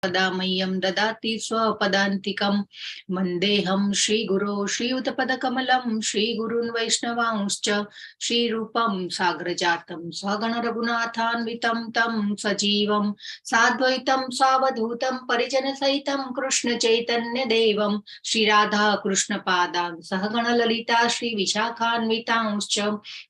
सदा मह्यं ददाति स्वपदान्तिकं वन्देऽहं श्रीगुरो श्रीयुतपदकमलं श्रीगुरून् वैष्णवांश्च श्रीरूपं साग्रजातं स्वगण रघुनाथान्वितं तं सजीवं साद्वैतं सावधूतं परिजनसहितं कृष्णचैतन्यदेवं श्रीराधा कृष्णपादान् सहगण ललिता श्रीविशाखान्वितांश्च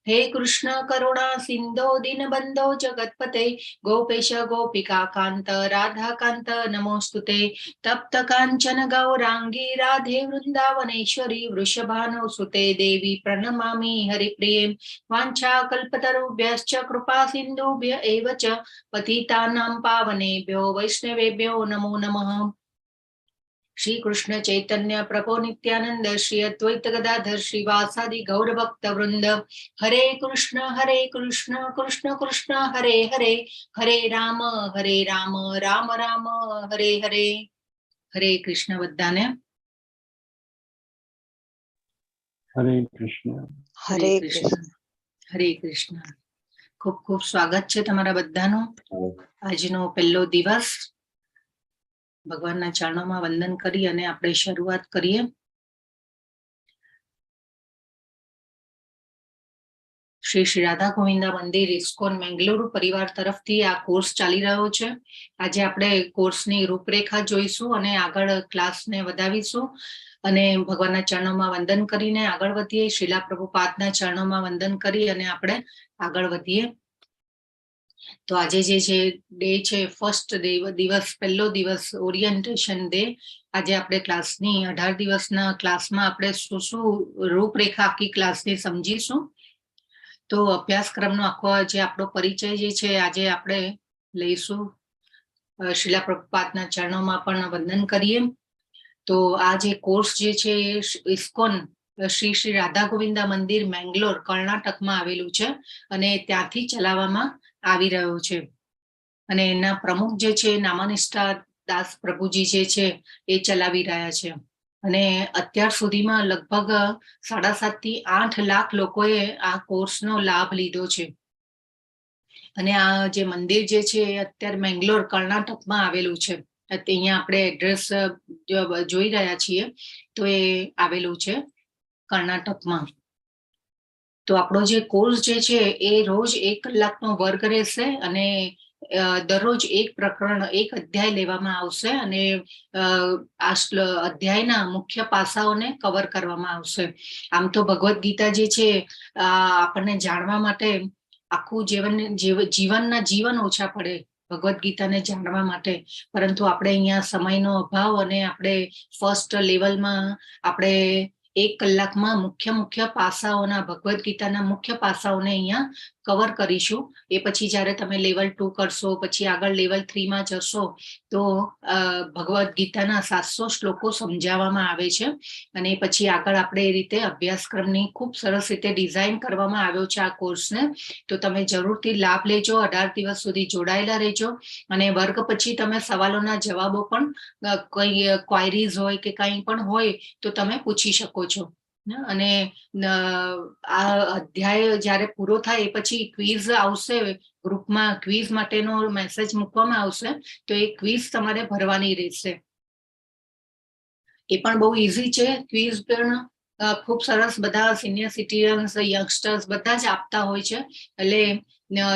हे कृष्ण करुणा सिन्धो दीनबन्धो जगत्पते गोपेश गोपिका कांत राधा कांत नमोस्तुते तप्त कांचन गौरांगी राधे वृंदावनेश्वरी वृषभानुसुते देवी प्रणमामि हरिप्रिये वाञ्छाकल्पतरुभ्यश्च कृपा सिन्धुभ्य एव च पतितानां पावनेभ्यो वैष्णवेभ्यो नमो नमः। श्री कृष्ण चैतन्य प्रभु नित्यानंद श्री अद्वैत गदाधर श्रीवासादि गौर भक्त वृंद हरे कृष्ण कृष्ण कृष्ण हरे हरे हरे राम राम राम हरे हरे। हरे कृष्ण बधाने हरे कृष्ण हरे कृष्ण हरे कृष्ण। खूब खूब स्वागत है तमारा बधानो। આજનો પહેલો દિવસ ભગવાનના ચરણોમાં વંદન કરી અને આપણે શરૂઆત કરીએ। શ્રી શ્રી રાધા ગોવિંદા મંદિર ઇસ્કોન મેંગલુરુ પરિવાર તરફથી આ કોર્સ ચાલી રહ્યો છે। આજે આપણે કોર્સની રૂપરેખા જોઈશું અને આગળ ક્લાસને વધાવીશું અને ભગવાનના ચરણોમાં વંદન કરીને આગળ વધીએ। શ્રીલા પ્રભુપાદના ચરણોમાં વંદન કરી અને આપણે આગળ વધીએ। તો આજે જે છે ડે છે ફર્સ્ટ દિવસ પહેલો દિવસ ઓરિએન્ટેશન ડે। આજે આપણે ક્લાસની 18 દિવસના ક્લાસમાં આપણે શું શું રૂપરેખા આખી ક્લાસની સમજીશું। તો અભ્યાસક્રમનો આખો જે આપણો પરિચય જે છે આજે આપણે લઈશું। શ્રીલા પ્રભુપાદના ચરણોમાં પણ વંદન કરીએ। તો આ જે કોર્સ જે છે ઇસ્કોન શ્રી શ્રી રાધા ગોવિંદા મંદિર મેંગલોર કર્ણાટકમાં આવેલું છે અને ત્યાંથી ચલાવવામાં આવી રહ્યો છે અને એના પ્રમુખ જે છે નામાનિષ્ઠા દાસ પ્રભુજી જે છે એ ચલાવી રહ્યા છે અને અત્યાર સુધીમાં લગભગ 7.5 થી 8 લાખ લોકોએ આ કોર્સનો લાભ લીધો છે અને આ જે મંદિર જે છે અત્યારે મેંગલોર કર્ણાટકમાં આવેલું છે। અહીંયા આપણે એડ્રેસ જોઈ રહ્યા છીએ તો એ આવેલું છે કર્ણાટકમાં। તો આપણો જે કોર્સ જે છે એ રોજ 1 કલાકનો વર્ગ રહેશે અને દરરોજ એક પ્રકરણ એક અધ્યાય લેવામાં આવશે અને આ અધ્યાયના મુખ્ય પાસાઓને કવર કરવામાં આવશે। આમ તો ભગવદ્ ગીતા જે છે આપણને જાણવા માટે આખું જીવનના જીવન ઓછા પડે ભગવદ્ ગીતાને જાણવા માટે, પરંતુ આપણે અહીંયા સમયનો અભાવ અને આપણે ફર્સ્ટ લેવલમાં આપણે 1 કલાકમાં મુખ્ય પાસાઓના ભગવદ્ ગીતાના મુખ્ય પાસાઓને અહીંયા કવર કરીશું। એ પછી જ્યારે તમે લેવલ 2 કરશો પછી આગળ લેવલ 3 માં જશો તો ભગવદ્ ગીતાના 700 શ્લોકો સમજાવવામાં આવે છે અને પછી આગળ આપણે એ રીતે અભ્યાસક્રમની ખૂબ સરસ રીતે ડિઝાઇન કરવામાં આવ્યો છે આ કોર્સને। તો તમે જરૂરથી લાભ લેજો, 18 દિવસ સુધી જોડાયેલા રહેજો અને વર્ગ પછી તમે સવાલોના જવાબો પણ કોઈ ક્વાયરીઝ હોય કે કંઈ પણ હોય તો તમે પૂછી શકો છો। અને આ અધ્યાય જ્યારે પૂરો થાય એ પછી ક્વિઝ આવશે ગ્રુપમાં, ક્વિઝ માટેનો મેસેજ મૂકવામાં આવશે તો એ ક્વિઝ તમારે ભરવાની રહેશે। એ પણ બહુ ઈઝી છે ક્વિઝ પણ ખૂબ સરસ બધા સિનિયર સિટીઝન્સ યંગસ્ટર્સ બધા જ આપતા હોય છે એટલે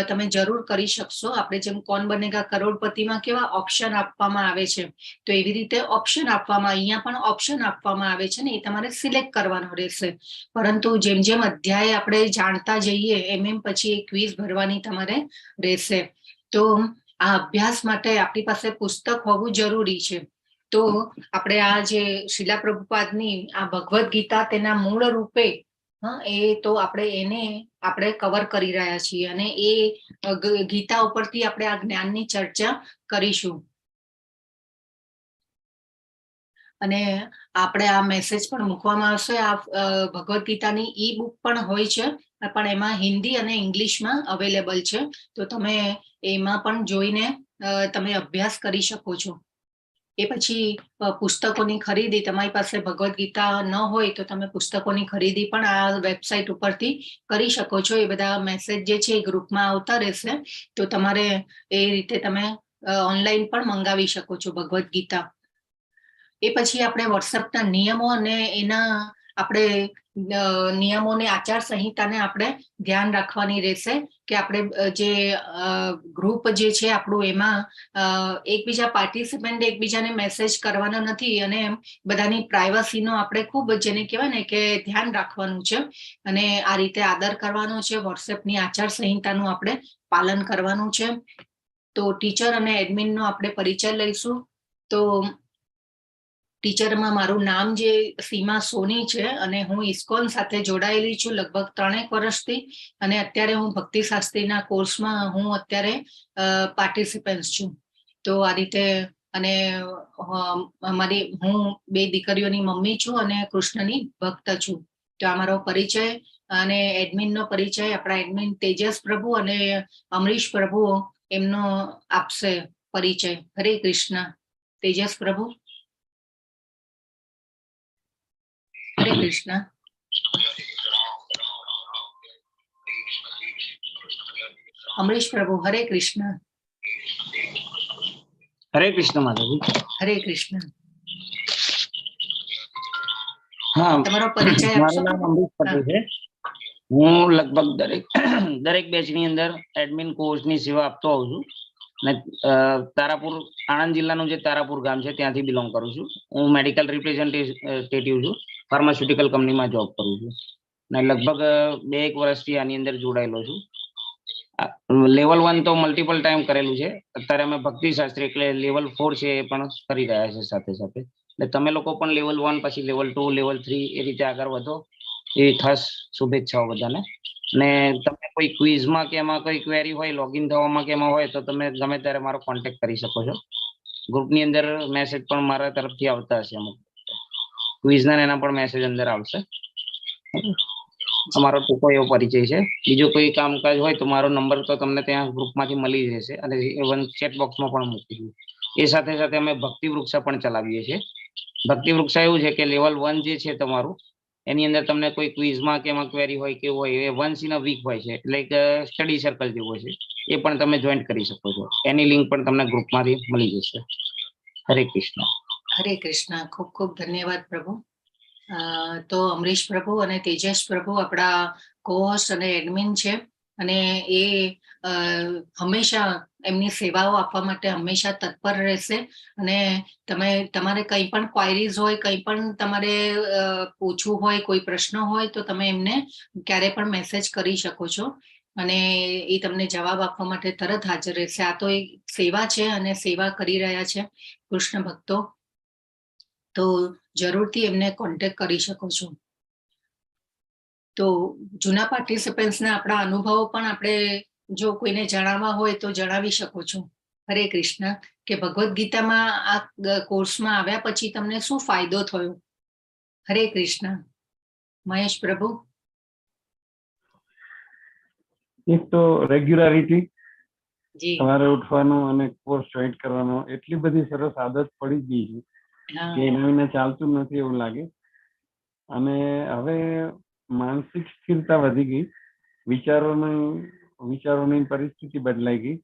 તમે જરૂર કરી શકશો। આપણે જેમ કોણ બનેગા કરોડપતિમાં કેવા ઓપ્શન આપવામાં આવે છે તો એવી રીતે ઓપ્શન આપવામાં અહીંયા પણ ઓપ્શન આપવામાં આવે છે ને એ તમારે સિલેક્ટ કરવાનો રહેશે, પરંતુ જેમ જેમ અધ્યાય આપણે જાણતા જઈએ એમ પછી એ ક્વિઝ ભરવાની તમારે રહેશે। તો આ અભ્યાસ માટે આપણી પાસે પુસ્તક હોવું જરૂરી છે। તો આપણે આ જે શીલા પ્રભુપાદની આ ભગવદ્ ગીતા તેના મૂળ રૂપે એ તો આપણે એને આપણે કવર કરી રહ્યા છીએ અને એ ગીતા ઉપરથી આપણે આ જ્ઞાનની ચર્ચા કરીશું અને આપણે આ મેસેજ પણ મૂકવામાં આવશે। આ ભગવદ્ ગીતાની ઈ બુક પણ હોય છે પણ એમાં હિન્દી અને ઇંગ્લિશમાં અવેલેબલ છે તો તમે એમાં પણ જોઈને તમે અભ્યાસ કરી શકો છો। એ પછી પુસ્તકોની ખરીદી તમારી પાસે ભગવદ્ ગીતા ન હોય તો તમે પુસ્તકોની ખરીદી પણ આ વેબસાઇટ ઉપરથી કરી શકો છો। એ બધા મેસેજ જે છે એ ગ્રુપમાં આવતા રહેશે તો તમારે એ રીતે તમે ઓનલાઈન પણ મંગાવી શકો છો ભગવદ્ ગીતા. એ પછી આપણે વોટ્સએપના નિયમો અને એના આપણે નિયમોને આચાર સંહિતાને આપણે ધ્યાન રાખવાની રહેશે કે આપણે જે ગ્રુપ જે છે આપણું એમાં એકબીજા પાર્ટિસિપન્ટ એકબીજાને મેસેજ કરવાના નથી અને બધાની પ્રાઇવસીનો આપણે ખૂબ જેને કહેવાય ને કે ધ્યાન રાખવાનું છે અને આ રીતે આદર કરવાનો છે. વોટ્સએપની આચાર સંહિતાનું આપણે પાલન કરવાનું છે. તો ટીચર અને એડમિનનો આપણે પરિચય લઈશું. તો ટીચરમાં મારું નામ જે સીમા સોની છે અને હું ઇસ્કોન સાથે જોડાયેલી છું લગભગ 3 વર્ષથી અને અત્યારે હું ભક્તિ શાસ્ત્રીના કોર્સમાં હું અત્યારે પાર્ટિસિપન્ટ છું. તો આ રીતે અને હું 2 દીકરીઓની મમ્મી છું અને કૃષ્ણની ભક્ત છું. તો આ મારો પરિચય અને એડમિનનો પરિચય આપણા એડમિન તેજસ પ્રભુ અને અમરીશ પ્રભુ એમનો આપશે પરિચય. હરે કૃષ્ણ. તેજસ પ્રભુ. હરે કૃષ્ણ. અમરીશ પ્રભુ. હરે કૃષ્ણ. હરે કૃષ્ણ માતાજી. હરે કૃષ્ણ. હા, તમારો પરિચય આપશો? મારું નામ અમરીશ પટેલ છે. હું લગભગ દરેક બેચની અંદર એડમિન કોર્સની સેવા આપતો હોઉં છું ને તારાપુર આણંદ જિલ્લાનું જે તારાપુર ગામ છે ત્યાંથી બિલોંગ કરું છું. હું મેડિકલ રિપ્રેઝેન્ટેટિવ છું. ફાર્માસ્યુટિકલ કંપનીમાં જોબ કરું છું ને લગભગ 2-1 વર્ષથી આની અંદર જોડાયેલો છું. લેવલ 1 તો મલ્ટિપલ ટાઈમ કરેલું છે. અત્યારે અમે ભક્તિ શાસ્ત્રી એટલે લેવલ 4 છે એ પણ કરી રહ્યા છે સાથે સાથે. એટલે તમે લોકો પણ લેવલ 1 પછી લેવલ 2 લેવલ 3 એ રીતે આગળ વધો એવી ખાસ શુભેચ્છાઓ બધાને. ને તમે કોઈ ક્વિઝમાં કે એમાં કોઈ ક્વેરી હોય લોગિન થવામાં કે એમાં હોય તો તમે ગમે ત્યારે મારો કોન્ટેક્ટ કરી શકો છો. ગ્રુપની અંદર મેસેજ પણ મારા તરફથી આવતા હશે. અમુક ક્વિઝના એના પણ મેસેજ અંદર આવશે. અમારો ટૂંકો એવો પરિચય છે. બીજું કોઈ કામકાજ હોય તો મારો નંબર તો તમને ત્યાં ગ્રુપમાંથી મળી જશે અને ઇવન ચેટ બોક્સમાં પણ મૂકીશું. એ સાથે સાથે અમે ભક્તિ વૃક્ષા પણ ચલાવીએ છીએ. ભક્તિ વૃક્ષા એવું છે કે લેવલ 1 જે છે તમારું એની અંદર તમને કોઈ ક્વિઝમાં કે એમાં ક્વેરી હોય કે હોય એ વન્સ ઇન અ વીક હોય છે એટલે એક સ્ટડી સર્કલ જેવો છે. એ પણ તમે જોઈન કરી શકો છો. એની લિંક પણ તમને ગ્રુપમાંથી મળી જશે. હરે કૃષ્ણ. હરે કૃષ્ણ. ખૂબ ખૂબ ધન્યવાદ પ્રભુ. તો અમરીશ પ્રભુ અને તેજસ પ્રભુ આપણા કોહોસ્ટ અને એડમિન છે અને એ હંમેશા એમની સેવાઓ આપવા માટે હંમેશા તત્પર રહેશે અને તમારે કંઈ પણ ક્વાયરીઝ હોય, કંઈ પણ તમારે પૂછવું હોય, કોઈ પ્રશ્ન હોય તો તમે એમને ક્યારે પણ મેસેજ કરી શકો છો અને એ તમને જવાબ આપવા માટે તરત હાજર રહેશે. આ તો એક સેવા છે અને સેવા કરી રહ્યા છે કૃષ્ણ ભક્તો. તો જરૂરથી એમને કોન્ટેક્ટ કરી શકો છો. તો જૂના પાર્ટિસિપન્ટ્સના આપણા અનુભવો પણ આપણે જો કોઈને જણાવવા હોય તો જણાવી શકો છો. હરે કૃષ્ણ. કે ભગવદ્ ગીતામાં આ કોર્સમાં આવ્યા પછી તમને શું ફાયદો થયો? હરે કૃષ્ણ. મહેશ પ્રભુ. એક તો રેગ્યુલારિટી, જી. સવારે ઉઠવાનું અને કોર્સ જોઈન કરવાનો એટલી બધી સરસ આદત પડી ગઈ છે કે એના વિના ચાલતું નથી એવું લાગે. અને હવે માનસિક સ્થિરતા વધી ગઈ, વિચારોની પરિસ્થિતિ બદલાઈ ગઈ.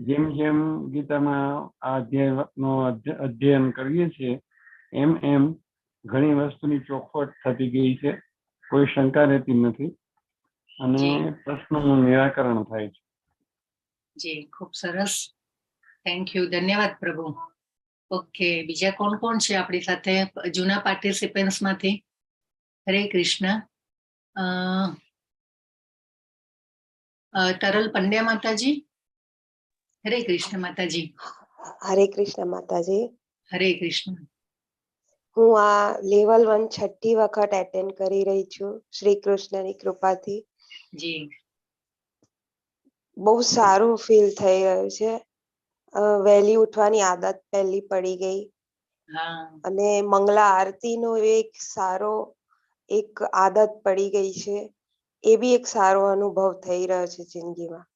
જેમ જેમ ગીતામાં આ અધ્યાયનો અધ્યયન કરીએ છીએ એમ એમ ઘણી વસ્તુની ચોખવટ થતી ગઈ છે. કોઈ શંકા રહેતી નથી અને પ્રશ્નોનું નિરાકરણ થાય છે. જી, ખૂબ સરસ. Thank you. ધન્યવાદ પ્રભુ. ઓકે, બીજા કોણ કોણ છે આપણી સાથે જૂના પાર્ટિસિપન્ટ્સ માંથી? હરે કૃષ્ણ. તરલ પંડ્યા માતાજી. હરે કૃષ્ણ માતાજી. હરે કૃષ્ણ માતાજી. હરે કૃષ્ણ. હું આ લેવલ 1 છઠ્ઠી વખત એટેન્ડ કરી રહી છું શ્રી કૃષ્ણની કૃપાથી. જી. બહુ સારું ફીલ થઈ રહ્યું છે. વહેલી ઉઠવાની આદત પહેલી પડી ગઈ અને મંગલા આરતીનો એક સારો એક આદત પડી ગઈ છે. એ બી એક સારો અનુભવ થઈ રહ્યો છે જિંદગીમાં.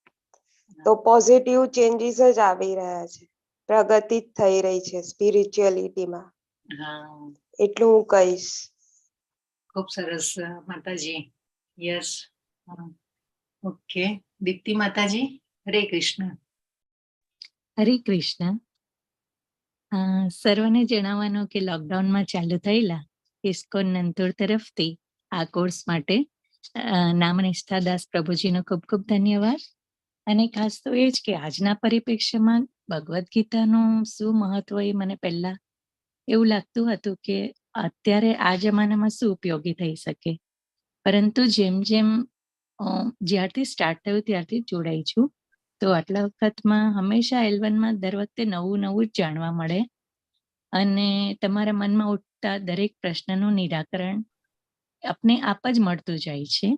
તો પોઝિટિવ ચેન્જીસ જ આવી રહ્યા છે. પ્રગતિ જ થઈ રહી છે સ્પિરિચ્યુઅલિટીમાં. એટલું હું કહીશ. ખૂબ સરસ માતાજી. યસ. ઓકે. દીપ્તિ માતાજી. હરે કૃષ્ણ. હરે કૃષ્ણ. સર્વને જણાવવાનું કે લોકડાઉનમાં ચાલુ થયેલા ઇસ્કોન નંતોર તરફથી આ કોર્સ માટે નામ નિષ્ઠા દાસ પ્રભુજીનો ખૂબ ખૂબ ધન્યવાદ. અને ખાસ તો એ જ કે આજના પરિપ્રેક્ષ્યમાં ભગવદ્ ગીતાનું શું મહત્વ એ મને પહેલા એવું લાગતું હતું કે અત્યારે આ જમાનામાં શું ઉપયોગી થઈ શકે, પરંતુ જેમ જેમ જ્યારથી સ્ટાર્ટ થયું ત્યારથી જોડાઈ છું. તો આટલા વખતમાં હંમેશા L1માં દર વખતે નવું નવું જ જાણવા મળે અને તમારા મનમાં ઉઠતા દરેક પ્રશ્નનું નિરાકરણ આપને આપ જ મળતું જાય છે.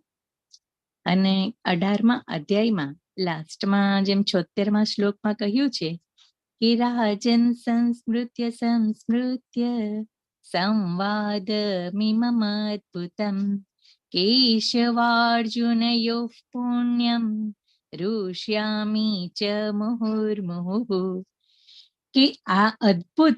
અને 18મા અધ્યાયમાં લાસ્ટમાં જેમ 76મા શ્લોકમાં કહ્યું છે કે રાજન સંસ્મૃત્ય સંવાદ મિમમ અદ્ભુતમ કેશવાર્જુનયોઃ પુણ્યમ રુષ્યામી ચ મુહુર્મુહુઃ. કે આ અદ્ભુત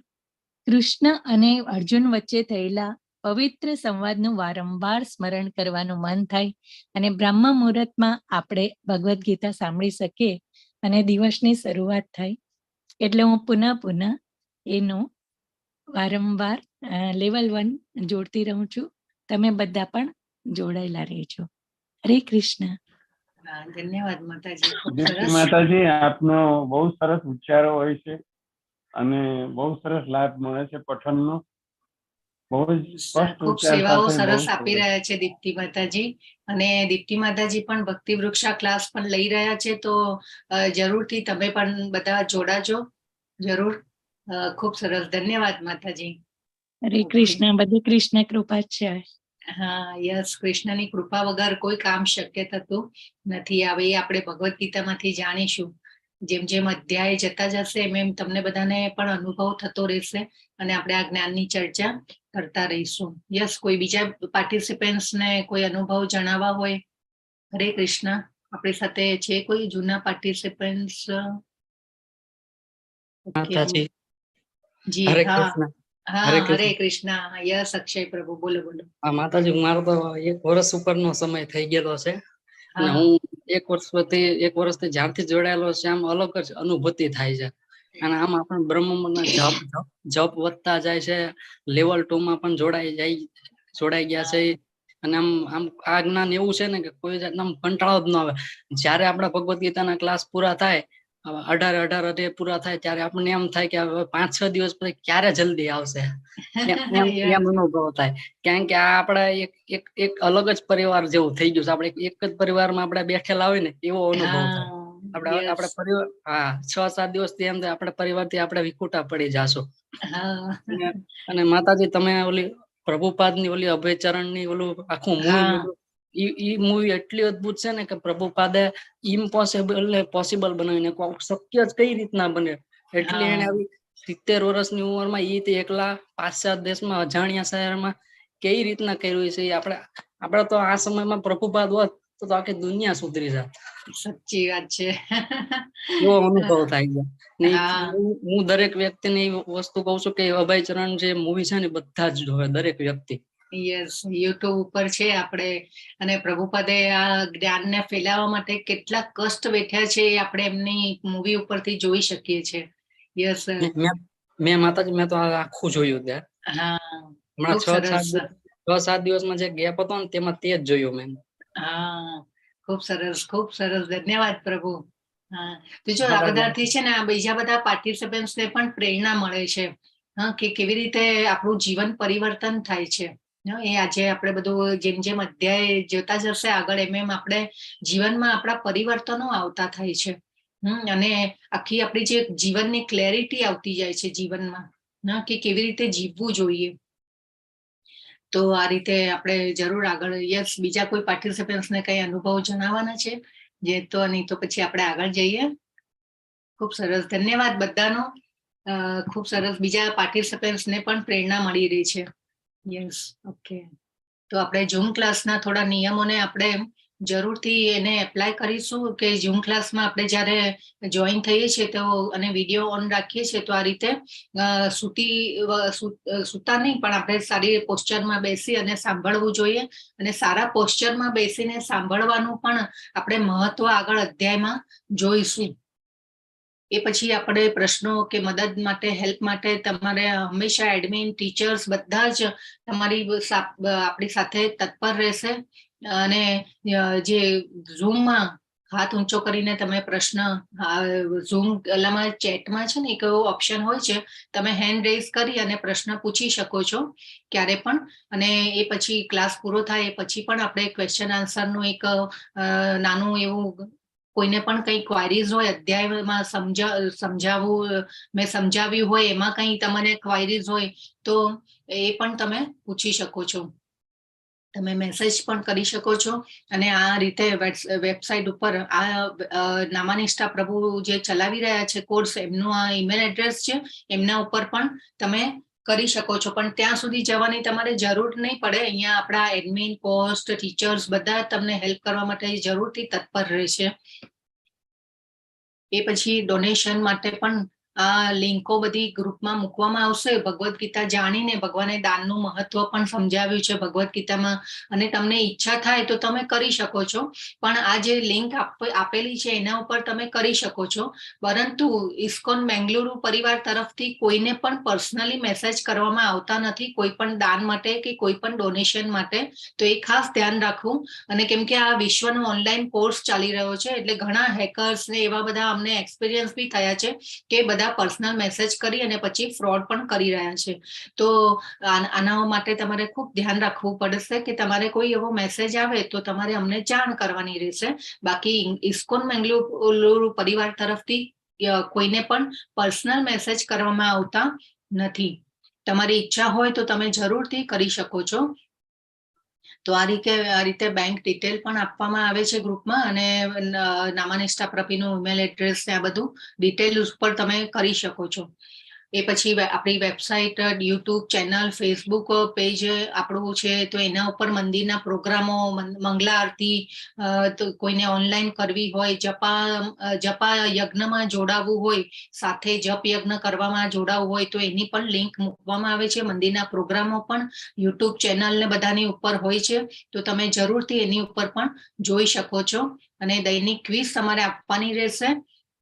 કૃષ્ણ અને અર્જુન વચ્ચે થયેલા પવિત્ર સંવાદનું વારંવાર સ્મરણ કરવાનું મન થાય અને બ્રહ્મ મુહૂર્તમાં આપણે ભગવદ્ ગીતા સાંભળી શકીએ અને દિવસની શરૂઆત થાય. એટલે હું પુનઃ એનો વારંવાર લેવલ 1 જોડતી રહું છું. તમે બધા પણ જોડાયેલા રહેજો. હરે કૃષ્ણ. ધન્યવાદ માતાજી. માતાજી, આપનો બહુ સરસ ઉચ્ચારો હોય છે અને બહુ સરસ લાભ મળે છે પઠનનો. ખૂબ સેવાઓ સરસ આપી રહ્યા છે દીપ્તિ માતાજી. અને દીપ્તિ માતાજી પણ ભક્તિ વૃક્ષા ક્લાસ પણ લઈ રહ્યા છે, તો જરૂરથી તમે પણ બધા જોડાજો જરૂર. ખૂબ સરસ, ધન્યવાદ માતાજી. હરે કૃષ્ણ. બધી કૃષ્ણ કૃપા છે. હા, યસ, કૃષ્ણની કૃપા વગર કોઈ કામ શક્ય થતું નથી. હવે આપણે ભગવદ્ ગીતામાંથી જાણીશું. જેમ જેમ અધ્યાય જતા જશે એમ તમને બધાને પણ અનુભવ થતો રહેશે અને આપણે આ જ્ઞાનની ચર્ચા કરતા રહીશું. યસ, કોઈ બીજા પાર્ટિસિપન્ટ્સ ને કોઈ અનુભવ જણાવવા હોય? હરે કૃષ્ણ. આપણી સાથે છે કોઈ જૂના પાર્ટિસિપન્ટ્સ? જી, હા હા, હરે કૃષ્ણ. યસ, અક્ષય પ્રભુ, બોલો બોલો. માતાજી, મારો તો 1 વર્ષ ઉપરનો સમય થઈ ગયેલો છે અને હું 1 વર્ષથી જ્યારથી જોડાયેલો છે આમ અલગ જ અનુભૂતિ થાય છે. અને આમ આપણે બ્રહ્મના જપ વધતા જાય છે. લેવલ 2 માં પણ જોડાઈ ગયા છે. અને આમ આ જ્ઞાન એવું છે ને કે કોઈ જાતના કંટાળો જ ન આવે. જયારે આપણા ભગવદ્ ગીતાના ક્લાસ પૂરા થાય, 18 પૂરા થાય, ત્યારે આપણને એમ થાય કે હવે 5-6 દિવસ પછી ક્યારે જલ્દી આવશે એમ અનુભવ થાય. કારણ કે આ આપડા એક અલગ જ પરિવાર જેવું થઈ ગયું છે. આપણે એક જ પરિવારમાં આપણે બેઠેલા હોય ને એવો અનુભવ થાય. આપણે પરિવાર 6-7 દિવસથી એમ આપણા પરિવારથી આપણે વિખૂટા પડી જાશું. અને માતાજી, તમે ઓલી પ્રભુપાદની ઓલી અભયચરણની ઓલું આખું મૂવી મૂક્યું, ઈ મૂવી એટલી અદ્ભુત છે ને કે પ્રભુપાદે ઇમ્પોસિબલ ને પોસિબલ બનાવીને શક્ય જ કઈ રીતના બને એટલી એને આવી 70 વર્ષની ઉંમરમાં ઈ એકલા પાશ્ચાત્ય દેશમાં અજાણ્યા શહેરમાં કઈ રીતના કર્યું છે. આપણે તો આ સમયમાં પ્રભુપાદ હોત તો આખી દુનિયા સુધરી જાત. સાચી વાત છે. એવો અનુભવ થાય છે. હું દરેક વ્યક્તિને એ વસ્તુ કહું છું કે અભયચરણ જે મૂવી છે ને બધા જ જોવે, દરેક વ્યક્તિ. યસ, યુટ્યુબ ઉપર છે આપણે. અને પ્રભુપાદે આ જ્ઞાનને ફેલાવવા માટે કેટલા કષ્ટ વેઠ્યા છે એ આપણે એમની મૂવી ઉપરથી જોઈ શકીએ છીએ. યસ, મેં માતાજી, મેં તો આખું જોયું ત્યાં. હમણાં 6-7 દિવસમાં જે ગેપ હતો ને તેમાં તે જ જોયું મેં. હા, ખૂબ સરસ, ખૂબ સરસ, ધન્યવાદ પ્રભુ. તો જો આ બધાથી છે ને આ બીજા બધા પાર્ટિસિપન્ટ્સને પણ પ્રેરણા મળે છે કે કેવી રીતે આપણું જીવન પરિવર્તન થાય છે. એ આજે આપણે બધું જેમ જેમ અધ્યાય જોતા જશે આગળ એમ આપણે જીવનમાં આપણા પરિવર્તનો આવતા થાય છે. અને આખી આપણી જે જીવનની ક્લેરિટી આવતી જાય છે જીવનમાં કે કેવી રીતે જીવવું જોઈએ. તો આ રીતે આપણે જરૂર આગળ. યસ, બીજા કોઈ પાર્ટિસિપન્ટ્સને કઈ અનુભવ જણાવવાના છે? જે તો નહીં તો પછી આપણે આગળ જઈએ. ખૂબ સરસ, ધન્યવાદ બધાનો. ખૂબ સરસ. બીજા પાર્ટિસિપન્ટ્સને પણ પ્રેરણા મળી રહી છે. Yes, okay. તો આપણે ઝૂમ ક્લાસના થોડા નિયમોને આપણે જરૂરથી એને એપ્લાય કરીશું કે ઝૂમ ક્લાસમાં આપણે જ્યારે જોઈન થઈએ છીએ તો અને વિડીયો ઓન રાખીએ છીએ તો આ રીતે સૂતા નહીં પણ આપણે સારી પોસ્ચરમાં બેસી અને સાંભળવું જોઈએ. અને સારા પોસ્ચરમાં બેસીને સાંભળવાનું પણ આપણે મહત્વ આગળ અધ્યાયમાં જોઈશું. એ પછી આપણે પ્રશ્નો કે મદદ માટે હેલ્પ માટે તમારે હંમેશા એડમિન ટીચર્સ બધા જ આપણી સાથે તત્પર રહેશે અને જે ઝૂમમાં હાથ ઊંચો કરીને તમે પ્રશ્ન ઝૂમ ઓલામાં ચેટમાં છે ને એક એવો ઓપ્શન હોય છે, તમે હેન્ડ રેઝ કરી અને પ્રશ્ન પૂછી શકો છો ક્યારે પણ, અને એ પછી ક્લાસ પૂરો થાય એ પછી પણ આપણે ક્વેશ્ચન આન્સરનું એક નાનું એવું કોઈને પણ કઈ ક્વાયરીઝ હોય અધ્યાયમાં મેં સમજાવ્યું હોય એમાં કઈ તમને ક્વાયરીઝ હોય તો એ પણ તમે પૂછી શકો છો, તમે મેસેજ પણ કરી શકો છો. અને આ રીતે વેબસાઇટ ઉપર આ નામાનિષ્ઠા પ્રભુ જે ચલાવી રહ્યા છે કોર્સ, એમનું આ ઈમેલ એડ્રેસ છે, એમના ઉપર પણ તમે કરી શકો છો. પણ ત્યાં સુધી જવાની તમારે જરૂર નહીં પડે. અહીંયા આપણા એડમિન પોસ્ટ ટીચર્સ બધા તમને હેલ્પ કરવા માટે જરૂરથી તત્પર રહેશે. એ પછી ડોનેશન માટે પણ આ લિંકો બધી ગ્રુપમાં મૂકવામાં આવશે. ભગવદ્ ગીતા જાણીને ભગવાને દાનનું મહત્વ પણ સમજાવ્યું છે ભગવદ્ ગીતામાં, અને તમને ઈચ્છા થાય તો તમે કરી શકો છો. પણ આ જે લિંક આપેલી છે એના ઉપર તમે કરી શકો છો. પરંતુ ઇસ્કોન બેંગલુરુ પરિવાર તરફથી કોઈને પણ પર્સનલી મેસેજ કરવામાં આવતા નથી કોઈ પણ દાન માટે કે કોઈ પણ ડોનેશન માટે. તો એ ખાસ ધ્યાન રાખવું. અને કેમ કે આ વિશ્વનો ઓનલાઈન કોર્સ ચાલી રહ્યો છે એટલે ઘણા હેકર્સ ને એવા બધા અમને એક્સપિરિયન્સ બી થયા છે કે બધા પર્સનલ મેસેજ કરી અને પછી ફ્રોડ પણ કરી રહ્યા છે. તો આના માટે તમારે ખૂબ ધ્યાન રાખવું પડશે કે તમારે કોઈ એવો મેસેજ આવે તો તમારે અમને જાણ કરવાની રહેશે. બાકી ઇસ્કોન બેંગલુરુ પરિવાર તરફથી કોઈને પણ પર્સનલ મેસેજ કરવામાં આવતા નથી. તમારી ઈચ્છા હોય તો તમે જરૂરથી કરી શકો છો. તો આ રીતે બેંક ડિટેલ પણ આપવામાં આવે છે ગ્રુપમાં, અને નામાનિષ્ઠા પ્રભુનું ઈમેલ એડ્રેસ ને આ બધું ડિટેલ ઉપર તમે કરી શકો છો. એ પછી આપણી website, YouTube channel, Facebook page આપણું છે, તો એના ઉપર મંદિરના પ્રોગ્રામો, મંગલા આરતી, તો કોઈને ઓનલાઈન કરવી હોય, જપા યજ્ઞમાં જોડાવવું હોય, સાથે જપ યજ્ઞ કરવામાં જોડાવવું હોય તો એની પણ લિંક મૂકવામાં આવે છે. મંદિરના પ્રોગ્રામો પણ યુટ્યુબ ચેનલ ને બધાની ઉપર હોય છે, તો તમે જરૂરથી એની ઉપર પણ જોઈ શકો છો. અને દૈનિક ક્વિઝ તમારે આપવાની રહેશે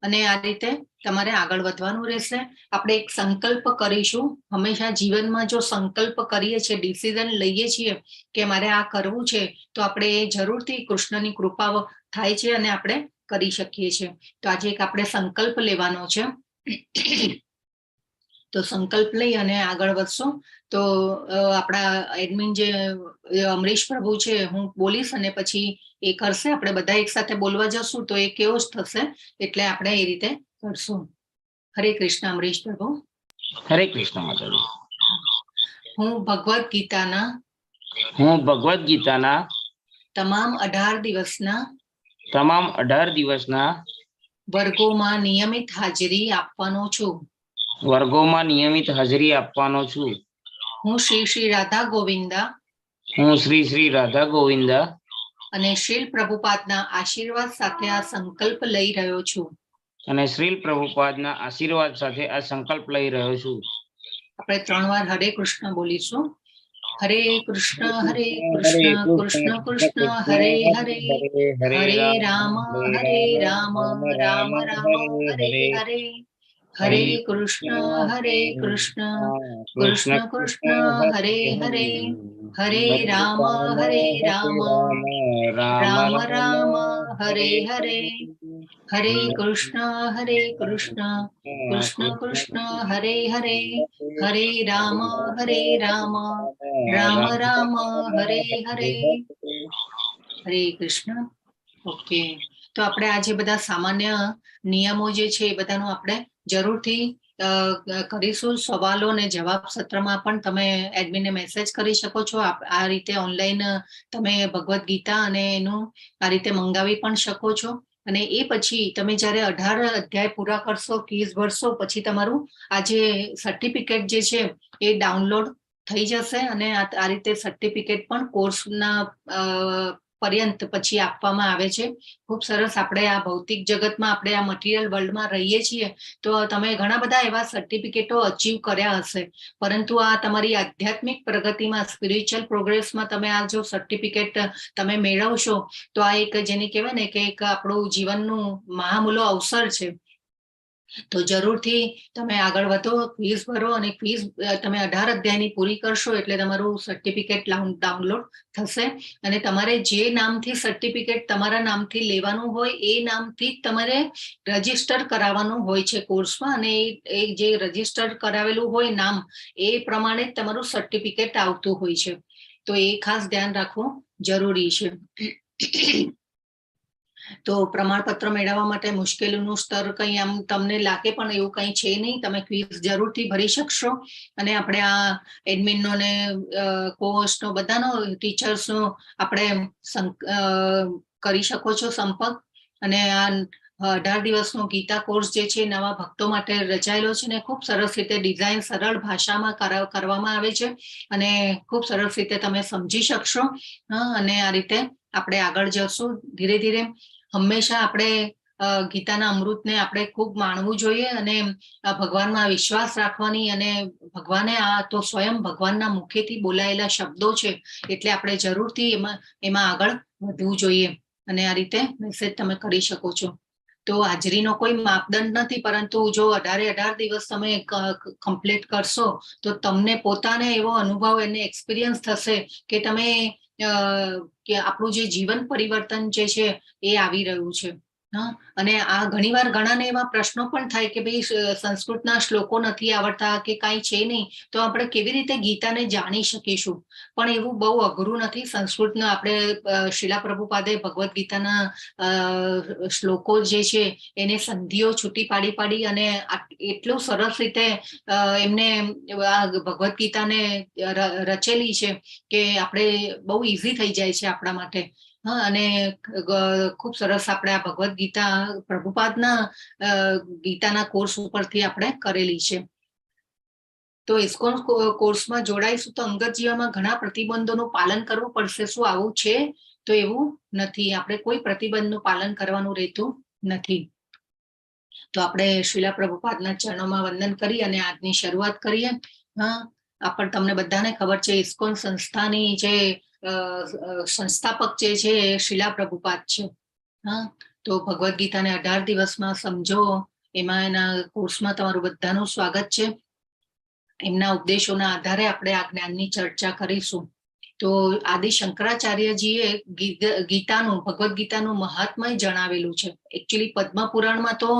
અને આ રીતે તમારે આગળ વધવાનું રહેશે. આપણે એક સંકલ્પ કરીશું. હંમેશા જીવનમાં જો સંકલ્પ કરીએ છીએ, ડિસિઝન લઈએ છીએ કે મારે આ કરવું છે, તો આપણે એ જરૂરથી કૃષ્ણની કૃપા થાય છે અને આપણે કરી શકીએ છીએ. તો આજે એક આપણે સંકલ્પ લેવાનો છે. તો સંકલ્પ લઈ અને આગળ વધશો. તો આપણા એડમિન જે અમરીશ પ્રભુ છે, હું બોલીશ અને પછી એ કરશે. આપણે બધા એક સાથે બોલવા જશું તો એ કેવો જ થશે, એટલે આપણે એ રીતે કરશું. હરે કૃષ્ણ. અમરીશ પ્રભુ. હરે કૃષ્ણ માતાજી. હું ભગવદ્ ગીતાના તમામ 18 દિવસના વર્ગોમાં નિયમિત હાજરી આપવાનો છું. હું શ્રી રાધા ગોવિંદા અને શ્રીલ પ્રભુપાદના આશીર્વાદ સાથે આ સંકલ્પ લઈ રહ્યો છું. આપણે 3 વાર હરે કૃષ્ણ બોલીશું. હરે કૃષ્ણ કૃષ્ણ કૃષ્ણ હરે હરે, હરે રામ રામ રામ હરે હરે, હરે કૃષ્ણ કૃષ્ણ કૃષ્ણ હરે હરે, હરે રામ રામ રામ હરે હરે, હરે કૃષ્ણ કૃષ્ણ કૃષ્ણ હરે હરે, હરે રામ રામ રામ હરે હરે. હરે કૃષ્ણ. ઓકે, તો આપણે આજે બધા સામાન્ય નિયમો જે છે એ બધાનું આપણે જરૂરથી કરીશું. સવાલો અને જવાબ સત્રમાં પણ તમે એડમિનને મેસેજ કરી શકો છો. આ રીતે ઓનલાઈન તમે ભગવદ્ ગીતા અને એનું આ રીતે મંગાવી પણ શકો છો. અને એ પછી તમે જ્યારે 18 અધ્યાય પૂરા કરશો, ફીસ ભરશો, પછી તમારું આ જે સર્ટિફિકેટ જે છે એ ડાઉનલોડ થઈ જશે. અને આ રીતે સર્ટિફિકેટ પણ કોર્સના પર્યંત પછી આપવામાં આવે છે. ખૂબ સરસ. આપણે આ ભૌતિક જગતમાં, આપણે આ મટીરિયલ વર્લ્ડમાં રહીએ છીએ તો તમે ઘણા બધા એવા સર્ટિફિકેટો અચીવ કર્યા હશે, પરંતુ આ તમારી આધ્યાત્મિક પ્રગતિમાં, સ્પિરિચ્યુઅલ પ્રોગ્રેસમાં તમે આ જો સર્ટિફિકેટ તમે મેળવશો તો આ એક જેને કહેવાય ને કે એક આપણું જીવનનું મહામૂલો અવસર છે. તો જરૂરથી તમે આગળ વધો, ક્વિઝ ભરો અને ક્વિઝ તમે 18 અધ્યાયની પૂરી કરશો એટલે તમારું સર્ટિફિકેટ ડાઉનલોડ થશે અને તમારે જે નામથી સર્ટિફિકેટ તમારા નામથી લેવાનું હોય એ નામથી જ તમારે રજીસ્ટર કરાવવાનું હોય છે કોર્સમાં અને એ જે રજીસ્ટર કરાવેલું હોય નામ એ પ્રમાણે જ તમારું સર્ટિફિકેટ આવતું હોય છે. તો એ ખાસ ધ્યાન રાખવું જરૂરી છે. તો પ્રમાણપત્ર મેળવવા માટે મુશ્કેલીનું સ્તર કંઈ આમ તમને લાગે પણ એવું કંઈ છે નહીં. તમે ક્વિઝ જરૂરથી ભરી શકશો અને આપણે આ એડમિનનો ને કોહોસ્ટનો બધાનો ટીચર્સનો આપણે કરી શકો છો સંપર્ક. અને આ 18 દિવસનો ગીતા કોર્સ જે છે નવા ભક્તો માટે રચાયેલો છે ને ખૂબ સરસ રીતે ડિઝાઇન સરળ ભાષામાં કરવામાં આવે છે અને ખૂબ સરસ રીતે તમે સમજી શકશો. અને આ રીતે આપણે આગળ જશું ધીરે ધીરે. હંમેશા આપણે ગીતાના અમૃતને આપણે ખૂબ માણવું જોઈએ અને ભગવાનમાં વિશ્વાસ રાખવાની અને ભગવાને આ તો સ્વયં ભગવાનના મુખેથી બોલાયેલા શબ્દો છે એટલે આપણે જરૂરથી એમાં આગળ વધવું જોઈએ અને આ રીતે મેસેજ તમે કરી શકો છો. તો હાજરીનો કોઈ માપદંડ નથી પરંતુ જો 18 દિવસ તમે કમ્પ્લીટ કરશો તો તમને પોતાને એવો અનુભવ અને એક્સપિરિયન્સ થશે કે તમે કે આપણું જે જીવન પરિવર્તન જે છે એ આવી રહ્યું છે. અને આ ઘણીવાર ઘણાને એવા પ્રશ્નો પણ થાય કે ભાઈ સંસ્કૃતના શ્લોકો નથી આવડતા કે કાંઈ છે નહીં તો આપણે કેવી રીતે ગીતાને જાણી શકીશું. પણ એવું બહુ અઘરું નથી. સંસ્કૃતના આપણે શીલા પ્રભુપાદે ભગવદ્ ગીતાના શ્લોકો જે છે એને સંધિઓ છૂટી પાડી અને એટલું સરસ રીતે એમને આ ભગવદ્ ગીતાને રચેલી છે કે આપણે બહુ ઈઝી થઈ જાય છે આપણા માટે. અને ખૂબ સરસ આપણે આ ભગવદ્ ગીતા પ્રભુપાદના ગીતાના કોર્સ ઉપરથી આપણે કરેલી છે. તો ઇસ્કોન કોર્સમાં જોડાઈશું તો અંગત જીવનમાં ઘણા પ્રતિબંધોનું પાલન કરવું પડશે. શું આવું છે? તો એવું નથી. આપણે કોઈ પ્રતિબંધનું પાલન કરવાનું રહેતું નથી. તો આપણે શીલા પ્રભુપાદના ચરણોમાં વંદન કરી અને આજની શરૂઆત કરીએ. તમને બધાને ખબર છે ઇસ્કોન સંસ્થાની જે સંસ્થાપક જે છે એ શીલા પ્રભુપાદ છે. તો ભગવદ્ ગીતાને 18 દિવસમાં સમજો એમાં એના કોર્સમાં તમારું બધાનું સ્વાગત છે. એમના ઉપદેશોના આધારે આપણે આ જ્ઞાનની ચર્ચા કરીશું. તો આદિ શંકરાચાર્યજીએ ગીતાનું ભગવદ્ ગીતાનું મહાત્મય જણાવેલું છે. એકચ્યુઅલી પદ્મ પુરાણમાં તો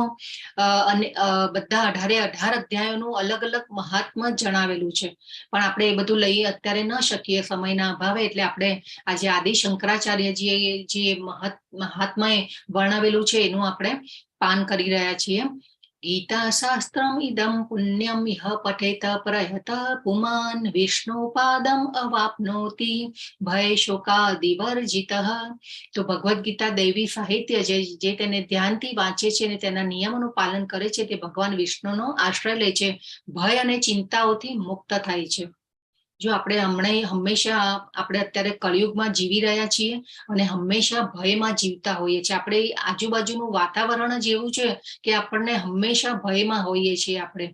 બધા 18 અધ્યાયોનું અલગ અલગ મહાત્મય જણાવેલું છે પણ આપણે એ બધું લઈ અત્યારે ન શકીએ સમયના અભાવે. એટલે આપણે આજે આદિ શંકરાચાર્યજીએ જે મહાત્મય વર્ણવેલું છે એનું આપણે પાન કરી રહ્યા છીએ. ગીતા શાસ્ત્રમ ઇદમ પુણ્યમ ઇહ પઠેત પ્રયત પુમાન વિષ્ણુપાદમ અવાપ્નોતિ ભય શોકાદિવર્જિતઃ. તો ભગવદ્ ગીતા દૈવી સાહિત્ય જે તેને ધ્યાનથી વાંચે છે અને તેના નિયમોનું પાલન કરે છે તે ભગવાન વિષ્ણુનો આશ્રય લે છે. ભય અને ચિંતાઓથી મુક્ત થાય છે. જો આપણે હંમેશા આપણે અત્યારે કળિયુગમાં જીવી રહ્યા છીએ અને હંમેશા ભયમાં જીવતા હોઈએ છીએ. આપણે આજુબાજુનું વાતાવરણ જ એવું છે કે આપણને હંમેશા ભયમાં હોઈએ છીએ આપણે.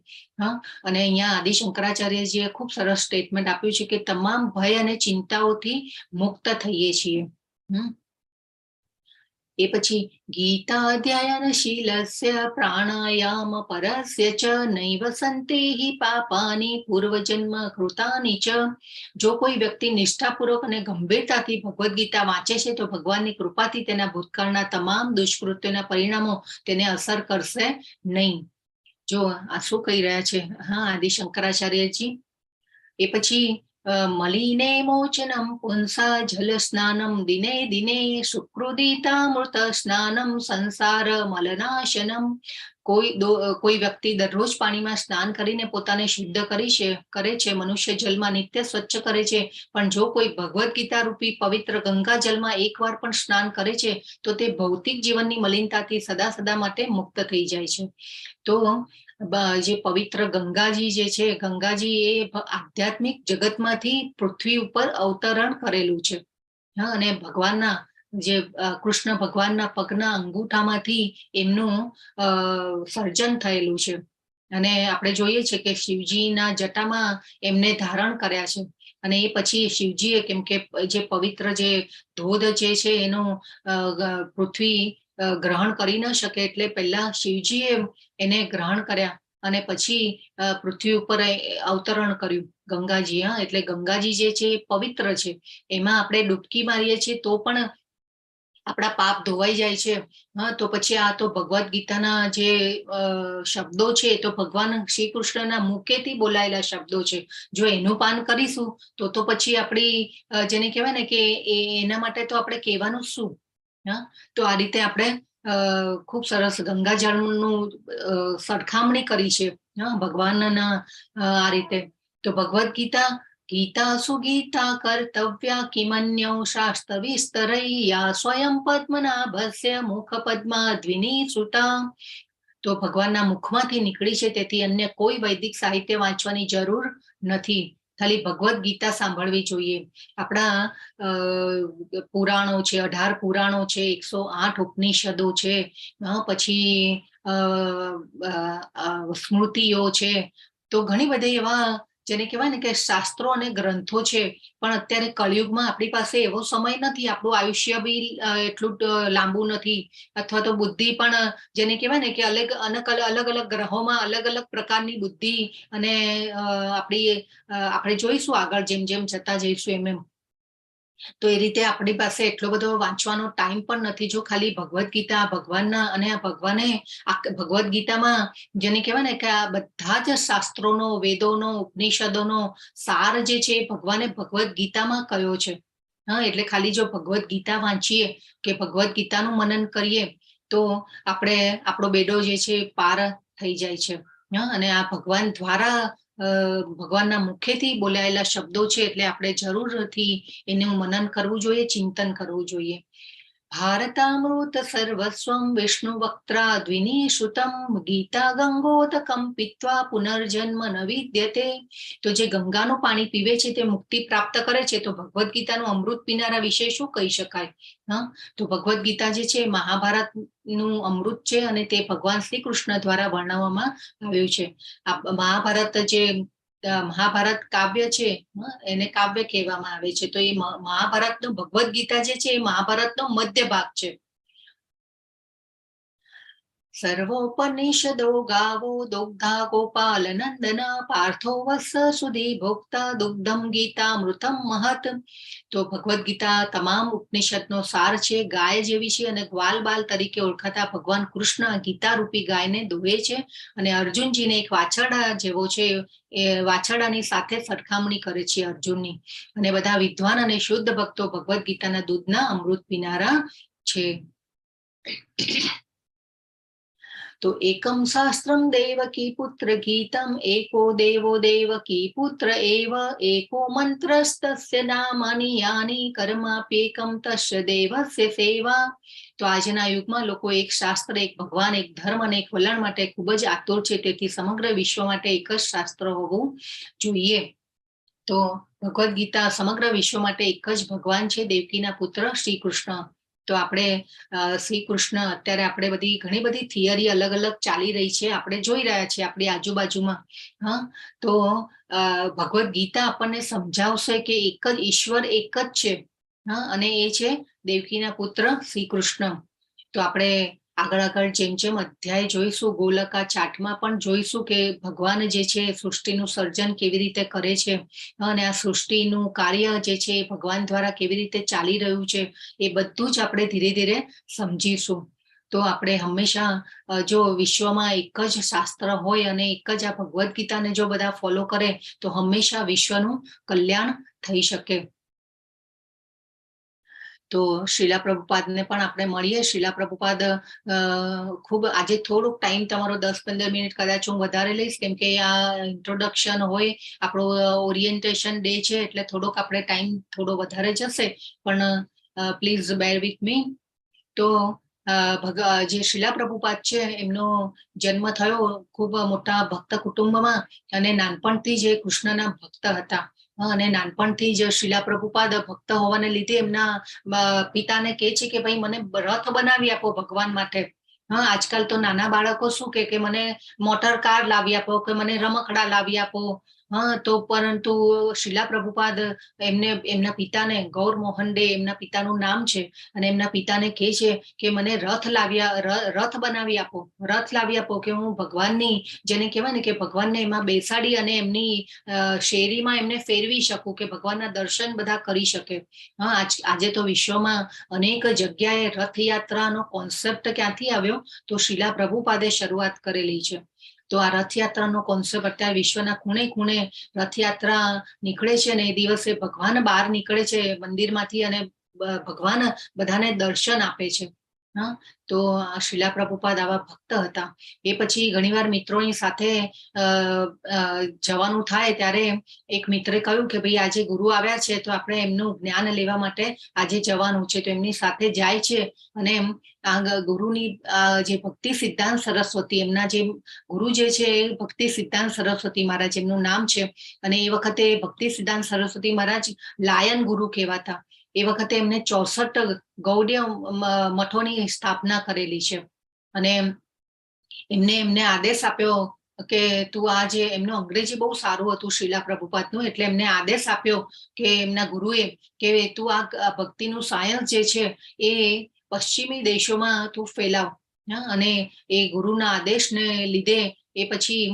અને અહીંયા આદિ શંકરાચાર્યજીએ ખૂબ સરસ સ્ટેટમેન્ટ આપ્યું છે કે તમામ ભય અને ચિંતાઓથી મુક્ત થઈએ છીએ. એ પછી ગીતા અધ્યયન શીલસ્ય પ્રાણાયામ પરસ્ય ચ નૈવ સંતેહિ પાપાની પૂર્વજન્મ કૃતાની ચ. જો કોઈ વ્યક્તિ નિષ્ઠાપૂર્વક અને ગંભીરતાથી ભગવદ્ ગીતા વાંચે છે તો ભગવાનની કૃપાથી તેના ભૂતકાળના તમામ દુષ્કૃત્યોના પરિણામો તેને અસર કરશે નહીં. જો આ શું કહી રહ્યા છે આદિ શંકરાચાર્યજી. એ પછી મલિને મોચનમ પુંસા જલ સ્નાનમ દિને દિને સુકૃદિતામૃત સ્નાનમ સંસાર મલનાશનમ. કોઈ વ્યક્તિ દરરોજ પાણીમાં સ્નાન કરીને પોતાને શુદ્ધ કરે છે. મનુષ્ય જલમાં નિત્ય સ્વચ્છ કરે છે પણ જો કોઈ ભગવદ્ ગીતા રૂપી પવિત્ર ગંગા જલમાં એકવાર પણ સ્નાન કરે છે તો તે ભૌતિક જીવનની મલિનતાથી સદા માટે મુક્ત થઈ જાય છે. તો જે પવિત્ર ગંગાજી જે છે ગંગાજી એ આધ્યાત્મિક જગતમાંથી પૃથ્વી ઉપર અવતરણ કરેલું છે. અને ભગવાનના જે કૃષ્ણ ભગવાનના પગના અંગૂઠામાંથી એમનું સર્જન થયેલું છે. અને આપણે જોઈએ છે કે શિવજીના જટામાં એમને ધારણ કર્યા છે. અને એ પછી શિવજીએ કેમ કે જે પવિત્ર જે ધોધ જે છે એનું પૃથ્વી ગ્રહણ કરી ન શકે એટલે પહેલા શિવજીએ એને ગ્રહણ કર્યા અને પછી પૃથ્વી ઉપર અવતરણ કર્યું ગંગાજી. એટલે ગંગાજી જે છે એ પવિત્ર છે, એમાં આપણે ડૂબકી મારીએ છીએ તો પણ આપણા પાપ ધોવાઈ જાય છે. તો પછી આ તો ભગવદ્ ગીતાના જે શબ્દો છે તો ભગવાન શ્રી કૃષ્ણના મુખેથી બોલાયેલા શબ્દો છે. જો એનું પાન કરીશું તો પછી આપણી જેને કહેવાય ને કે એના માટે તો આપણે કહેવાનું શું. તો આ રીતે આપણે ખૂબ સરસ ગંગાજળનું સરખામણી કરી છે ભગવાનના આ રીતે. તો ભગવદ્ ગીતા ગીતા સુગીતા કર્તવ્યા કિમન્યૌ શાસ્ત્ર વિસ્તરૈયા સ્વયં પદ્મનાભસ્ય મુખ પદ્માદ્વિની સુતા. તો ભગવાનના મુખમાંથી નીકળી છે, તેથી અન્ય કોઈ વૈદિક સાહિત્ય વાંચવાની જરૂર નથી, ખાલી ભગવદ્ ગીતા સાંભળવી જોઈએ. આપણા પુરાણો છે, 18 પુરાણો છે, 108 ઉપનિષદો છે, પછી સ્મૃતિઓ છે, તો ઘણી બધી એવા જેને કહેવાય ને કે શાસ્ત્રો અને ગ્રંથો છે. પણ અત્યારે કળિયુગમાં આપણી પાસે એવો સમય નથી, આપણું આયુષ્ય બી એટલું લાંબુ નથી, અથવા તો બુદ્ધિ પણ જેને કહેવાય ને કે અલગ અલગ ગ્રહોમાં અલગ અલગ પ્રકારની બુદ્ધિ અને આપણે જોઈશું આગળ જેમ જેમ જતા જઈશું એમ. તો એ રીતે આપણી પાસે એટલો બધો વાંચવાનો ટાઈમ પણ નથી. જો ખાલી ભગવદ્ ગીતા ભગવાનના અને ભગવાને ભગવદ્ ગીતામાં જેને કહેવાય ને કે આ બધા જ શાસ્ત્રોનો, વેદોનો, ઉપનિષદોનો સાર જે છે એ ભગવાને ભગવદ્ ગીતામાં કયો છે. એટલે ખાલી જો ભગવદ્ ગીતા વાંચીએ કે ભગવદ્ ગીતાનું મનન કરીએ તો આપણો બેડો જે છે પાર થઈ જાય છે. અને આ ભગવાન દ્વારા ભગવાનના મુખેથી બોલાયેલા શબ્દો છે, એટલે આપણે જરૂરથી એનું મનન કરવું જોઈએ, ચિંતન કરવું જોઈએ. ભારતામૃત સર્વસ્વમ વિષ્ણુ વક્ત્રા દ્વિનિશ્રુતમ ગીતા ગંગોદકમ પીત્વા પુનર્જન્મ ન વિદ્યતે. તો જે ગંગાનું પાણી પીવે છે તે મુક્તિ પ્રાપ્ત કરે છે, તો ભગવદ્ ગીતાનું અમૃત પીનારા વિશે શું કહી શકાય. તો ભગવદ્ ગીતા જે છે મહાભારતનું અમૃત છે અને તે ભગવાન શ્રી કૃષ્ણ દ્વારા વર્ણવવામાં આવ્યું છે. મહાભારત કાવ્ય છે એને કાવ્ય કહેવામાં આવે છે. તો એ મહાભારતનો ભગવદ્ ગીતા જે છે એ મહાભારતનો મધ્ય ભાગ છે. સર્વોપનિષદો ગાવો દુગ્ધા ગોપાલ નંદન પાર્થો વત્સ સુધી ભોક્તા દુગ્ધમ ગીતા મૃતમ મહત. તો ભગવદ્ ગીતા તમામ ઉપનિષદનો સાર છે, ગાય જેવી છે, અને ગ્વાલ બાલ તરીકે ઓળખાતા ભગવાન કૃષ્ણ ગીતા રૂપી ગાયને દોહે છે અને અર્જુનજીને એક વાછરડા જેવો છે એ વાછરડાની સાથે સરખામણી કરે છે અર્જુનની. અને બધા વિદ્વાન અને શુદ્ધ ભક્તો ભગવદ્ ગીતાના દૂધના અમૃત પીનારા છે. તો એકમ શાસ્ત્રમ દેવકી પુત્ર ગીતમ એકો દેવો દેવકી પુત્ર એવ એકો મંત્રસ્તસ્ય નામાની યાની કર્માપ્યેકમ તસ્ય દેવસ્ય સેવા. તો આજના યુગમાં લોકો એક શાસ્ત્ર, એક ભગવાન, એક ધર્મ અને એક વલણ માટે ખૂબ જ આતુર છે, તેથી સમગ્ર વિશ્વ માટે એક જ શાસ્ત્ર હોવું જોઈએ. તો ભગવદ્ ગીતા સમગ્ર વિશ્વ માટે એક જ ભગવાન છે, દેવકીના પુત્ર શ્રી કૃષ્ણ. તો આપણે શ્રી કૃષ્ણ અત્યારે આપણે ઘણી બધી થિયરી અલગ અલગ ચાલી રહી છે, આપણે જોઈ રહ્યા છીએ આપણી આજુબાજુમાં. તો ભગવદ્ ગીતા આપણને સમજાવશે કે એક જ ઈશ્વર એક જ છે, અને એ છે દેવકીના પુત્ર શ્રી કૃષ્ણ. તો આપણે આગળ જેમ જેમ અધ્યાય જોઈશું, ગોલકા ચાટમાં પણ જોઈશું કે ભગવાન જે છે સૃષ્ટિનું સર્જન કેવી રીતે કરે છે અને આ સૃષ્ટિનું કાર્ય જે છે ભગવાન દ્વારા કેવી રીતે ચાલી રહ્યું છે, એ બધું જ આપણે ધીરે ધીરે સમજીશું. તો આપણે હંમેશા જો વિશ્વમાં એક જ શાસ્ત્ર હોય અને એક જ આ ભગવદ્ ગીતાને જો બધા ફોલો કરે તો હંમેશા વિશ્વનું કલ્યાણ થઈ શકે. તો શીલા પ્રભુપાદને પણ આપણે મળીએ. શીલા પ્રભુપાદ ખૂબ આજે થોડોક ટાઈમ તમારો 10-15 મિનિટ કદાચ હું વધારે લઈશ, કેમ કે આ ઇન્ટ્રોડક્શન હોય, આપણો ઓરિએન્ટેશન ડે છે, એટલે થોડોક આપણે ટાઈમ થોડો વધારે જશે, પણ પ્લીઝ બેર વિથ મી. તો જે શીલા પ્રભુપાદ છે એમનો જન્મ થયો ખૂબ મોટા ભક્ત કુટુંબમાં, અને નાનપણથી જ કૃષ્ણના ભક્ત હતા. અને નાનપણથી જ શીલા પ્રભુપાદ ભક્ત હોવાને લીધે એમના પિતાને કહે છે કે ભાઈ મને રથ બનાવી આપો ભગવાન માટે. આજકાલ તો નાના બાળકો શું કે મને મોટર કાર લાવી આપો, કે મને રમકડા લાવી આપો, હા, તો પરંતુ શિલા પ્રભુપાદ એમના પિતાને ગૌર મોહન ડે એમના પિતાનું નામ છે, અને એમના પિતાને કહે છે કે મને રથ બનાવી આપો, રથ લાવી આપો કે હું ભગવાનની, જેને કહેવાય ને કે ભગવાનને એમાં બેસાડી અને એમની શેરીમાં એમને ફેરવી શકું, કે ભગવાનના દર્શન બધા કરી શકે. હા, આજે તો વિશ્વમાં અનેક જગ્યાએ રથયાત્રાનો કોન્સેપ્ટ ક્યાંથી આવ્યો? તો શિલા પ્રભુપાદે શરૂઆત કરેલી છે. તો આ રથયાત્રાનો કોન્સેપ્ટ અત્યારે વિશ્વના ખૂણે ખૂણે રથયાત્રા નીકળે છે, અને એ દિવસે ભગવાન બહાર નીકળે છે મંદિરમાંથી, અને ભગવાન બધાને દર્શન આપે છે. હા, તો શિલા પ્રભુપાદ આવા ભક્ત હતા. એ પછી ઘણીવાર મિત્રોની સાથે જવાનું થાય ત્યારે એક મિત્રે કહ્યું કે ભાઈ આજે ગુરુ આવ્યા છે, તો આપણે એમનું જ્ઞાન લેવા માટે આજે જવાનું છે. તો એમની સાથે જાય છે, અને ગુરુની જે ભક્તિ સિદ્ધાંત સરસ્વતી, એમના જે ગુરુ જે છે એ ભક્તિ સિદ્ધાંત સરસ્વતી મહારાજ એમનું નામ છે. અને એ વખતે ભક્તિ સિદ્ધાંત સરસ્વતી મહારાજ લાયન ગુરુ કહેવાતા. એ વખતે એમને 64 ગૌડીય મઠોની સ્થાપના કરેલી છે. અને એમને આદેશ આપ્યો કે તું આ જે, એમનું અંગ્રેજી બહુ સારું હતું શિલા પ્રભુપાદનું, એટલે એમને આદેશ આપ્યો કે એમના ગુરુએ કે તું આ ભક્તિનું સાયન્સ જે છે એ પશ્ચિમી દેશોમાં તું ફેલાવ. અને એ ગુરુના આદેશને લીધે એ પછી